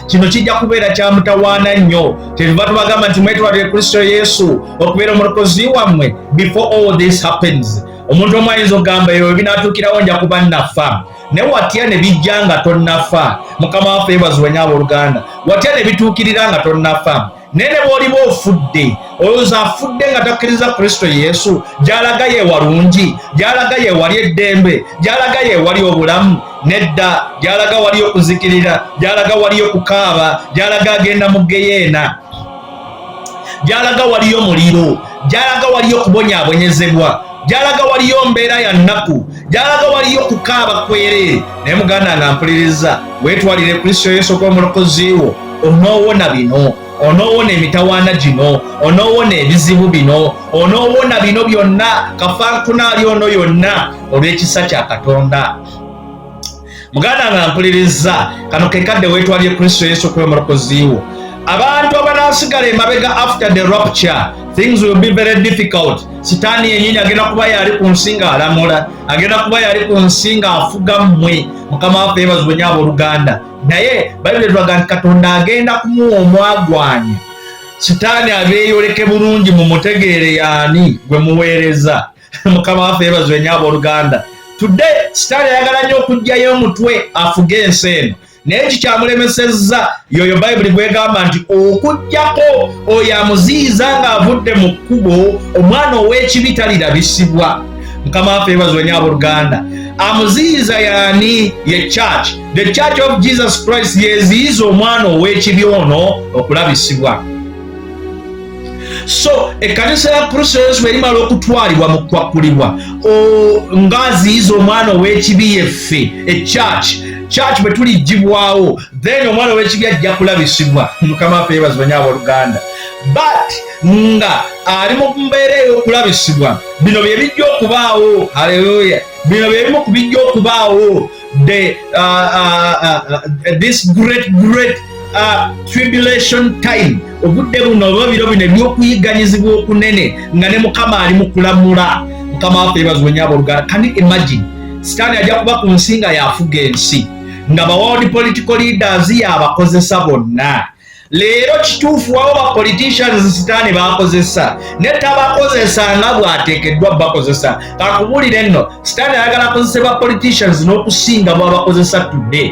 [SPEAKER 3] kino kijja kubeera kya mutawaana nnyo. Kyetuva tubagamba nti mwetwalire Kristo Yesu okubeera omulokozi wammwe. Before all this happens, omuntu omu ayinza okugamba ebyo binaatuukirawo nja kuba nnafa. Ne watya ne bijja nga tonnafa. Mukama waffe yeebazibwe nnyo abooluganda. Watya ne bituukirira nga tonnafa. Naye ne bw'oliba ofudde, olowooza afudde nga takkiriza Kristo Yesu, gy'alaga ye walungi, gy'alaga ye wali eddembe, gy'alaga ye wali obulamu. Nedda, gy'alaga wali okuzikirira, gy'alaga wali okukaaba, gy'alaga agenda mu Geyeena, gy'alaga waliyo muliro, gy'alaga waliyo okubonyaabonyezebwa, gy'alaga waliyo mbeera ya nnaku, gy'alaga waliyo kukaaba kwereere. Naye muganda nga mpuliriza, weetwalire Kristo Yesu okuba omulokozi wo, onoowona bino, onoowona emitawaana gino, onoowona ebizibu bino, onoowona bino byonna, kafankunaali ono yonna olw'ekisa kya Katonda. Muganda nga mpuliriza, kano kekadde weetwalire Kristo Yesu okuba omulokozi wo. Abantu abanaasigala emabega after the rapture, things will be very difficult. Sitaani yennyini agenda kuba yali ku nsi ng'alamula, agenda kuba yali ku nsi ng'afuga mmwe. Mukama waffe yeebazibwe nnyo abooluganda. Naye Bayibuli etulaga nti Katonda agenda kumuwa omwagwanya. Sitaani abeeyoleke bulungi mumutegeere y'ani gwe muweereza. Mukama waffe yeebazibwe nnyo abooluganda. Today Sitaani ayagala nnyo okuggyayo omutwe afuge ensi eno. Naye kikyamulemesezza yoyo Bayibuli bwegamba nti okuggyako oyo amuziyiza ng'avudde mu kkubo, omwana ow'ekibi talirabisibwa. Mukama waffe yeebazibwe nnyo abooluganda. amuziyiza yani ye church. The church of Jesus Christ yeziyiza omwana ow'ekibi ono okulabisibwa. So ekkanisa ya Kristo Yesu bwerimala okutwalibwa mu kwakkulibwa ng'aziyiza omwana ow'ekibi yeffe church bwe tuligibwawo, then omwana ow'ekibi ajja kulabisibwa. Mukama waffe yeebazibwe nnyo abooluganda. But nga ali mu mbeera ey'okulabisibwa, bino bye bijja okubaawo. Haleluya! Bino bye bimu ku bijja okubaawo, this great tribulation time, obudde buno oba biro bino eby'okuyiganyizibwa okunene nga ne Mukama ali mu kulamula. Mukama waffe yeebazibwe nnyo abooluganda. Can you imagine? Sitaani ajja kuba ku nsi nga yafuga ensi, nga ba world political leaders yabakozesa bonna. Leero kituufu wabo ba politicians sitaani bakozesa, ne tabakozesa nga bw'ateekeddwa bakozesa. Kakubulire nno, sitaani ayagala akozese ba politicians n'okusinga bw'abakozesa today.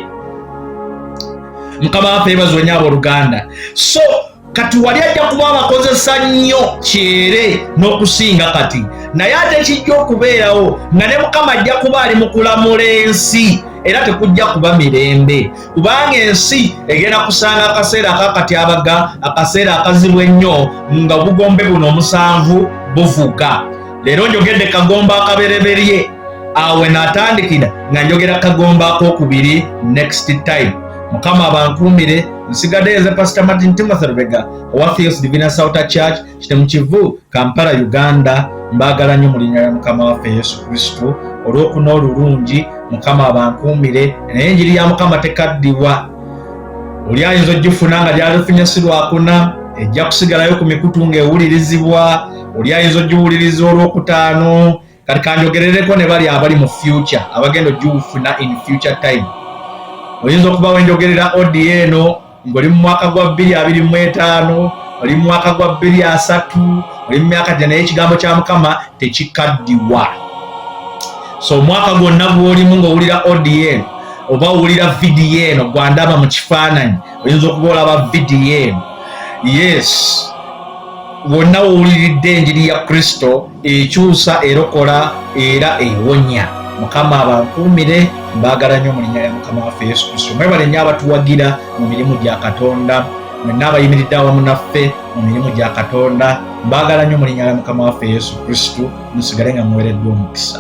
[SPEAKER 3] Mukama waffe yeebazibwe nnyo abooluganda. So kati wali ajja kuba abakozesa nnyo kyere n'okusinga kati, naye ate kijja okubeerawo nga ne Mukama ajja kuba ali mu kulamula ensi, era tekujja kuba mirembe, kubanga ensi egenda kusanga akaseera akakatyabaga, akaseera akazibu ennyo nga obugombe buno omusanvu buvuga. Leero njogedde kagomba akabereberye, awe naatandikira nga njogera kagomba akokubiri next time. Mukama abankuumire. Nsigadde nze Pastor Martin Timothy Lubega owa Theos Divina Sauta Church, Kitemu Kivu, Kampala, Uganda. Mbaagala nnyo mu linnya lya Mukama waffe Yesu Kristo olw'okuna olulungi. Mukama abankuumire. Naye enjiri ya Mukama tekaddibwa. Oli ayinza ogifuna nga gyalifunye si lwakuna, ejja kusigalayo ku mikutu ng'ewulirizibwa. Oli ayinza ogiwuliriza olwokutaano. Kati kanjogerereko ne bali abali mu future, abagenda ogiwufuna in future time. Oyinza okuba wenjogerera audio eno ng'oli mu mwaka gwa 2025, oli mu mwaka gwa 2030, oli mu myaka gye, naye ekigambo kya Mukama tekikaddiwa. So omwaka gwonna gw'olimu ng'owulira audio eno oba owulira vidiyo eno gwandaba mu kifaananyi, oyinza okuba olaba vidiyo eno. Yes, wonna wowuliridde enjiri ya Kristo ekyusa, erokola era ewonya. Mukama abankuumire. Mbaagala nnyo mu linnya lya Mukama waffe Yesu Kristo. Mwebale nnyo abatuwagira mu mirimu gya Katonda, mwenna abayimiridde awamu naffe mu mirimu gya Katonda. Mbaagala nnyo mu linnya lya Mukama waffe Yesu Kristo. Musigale nga muweereddwa omukisa.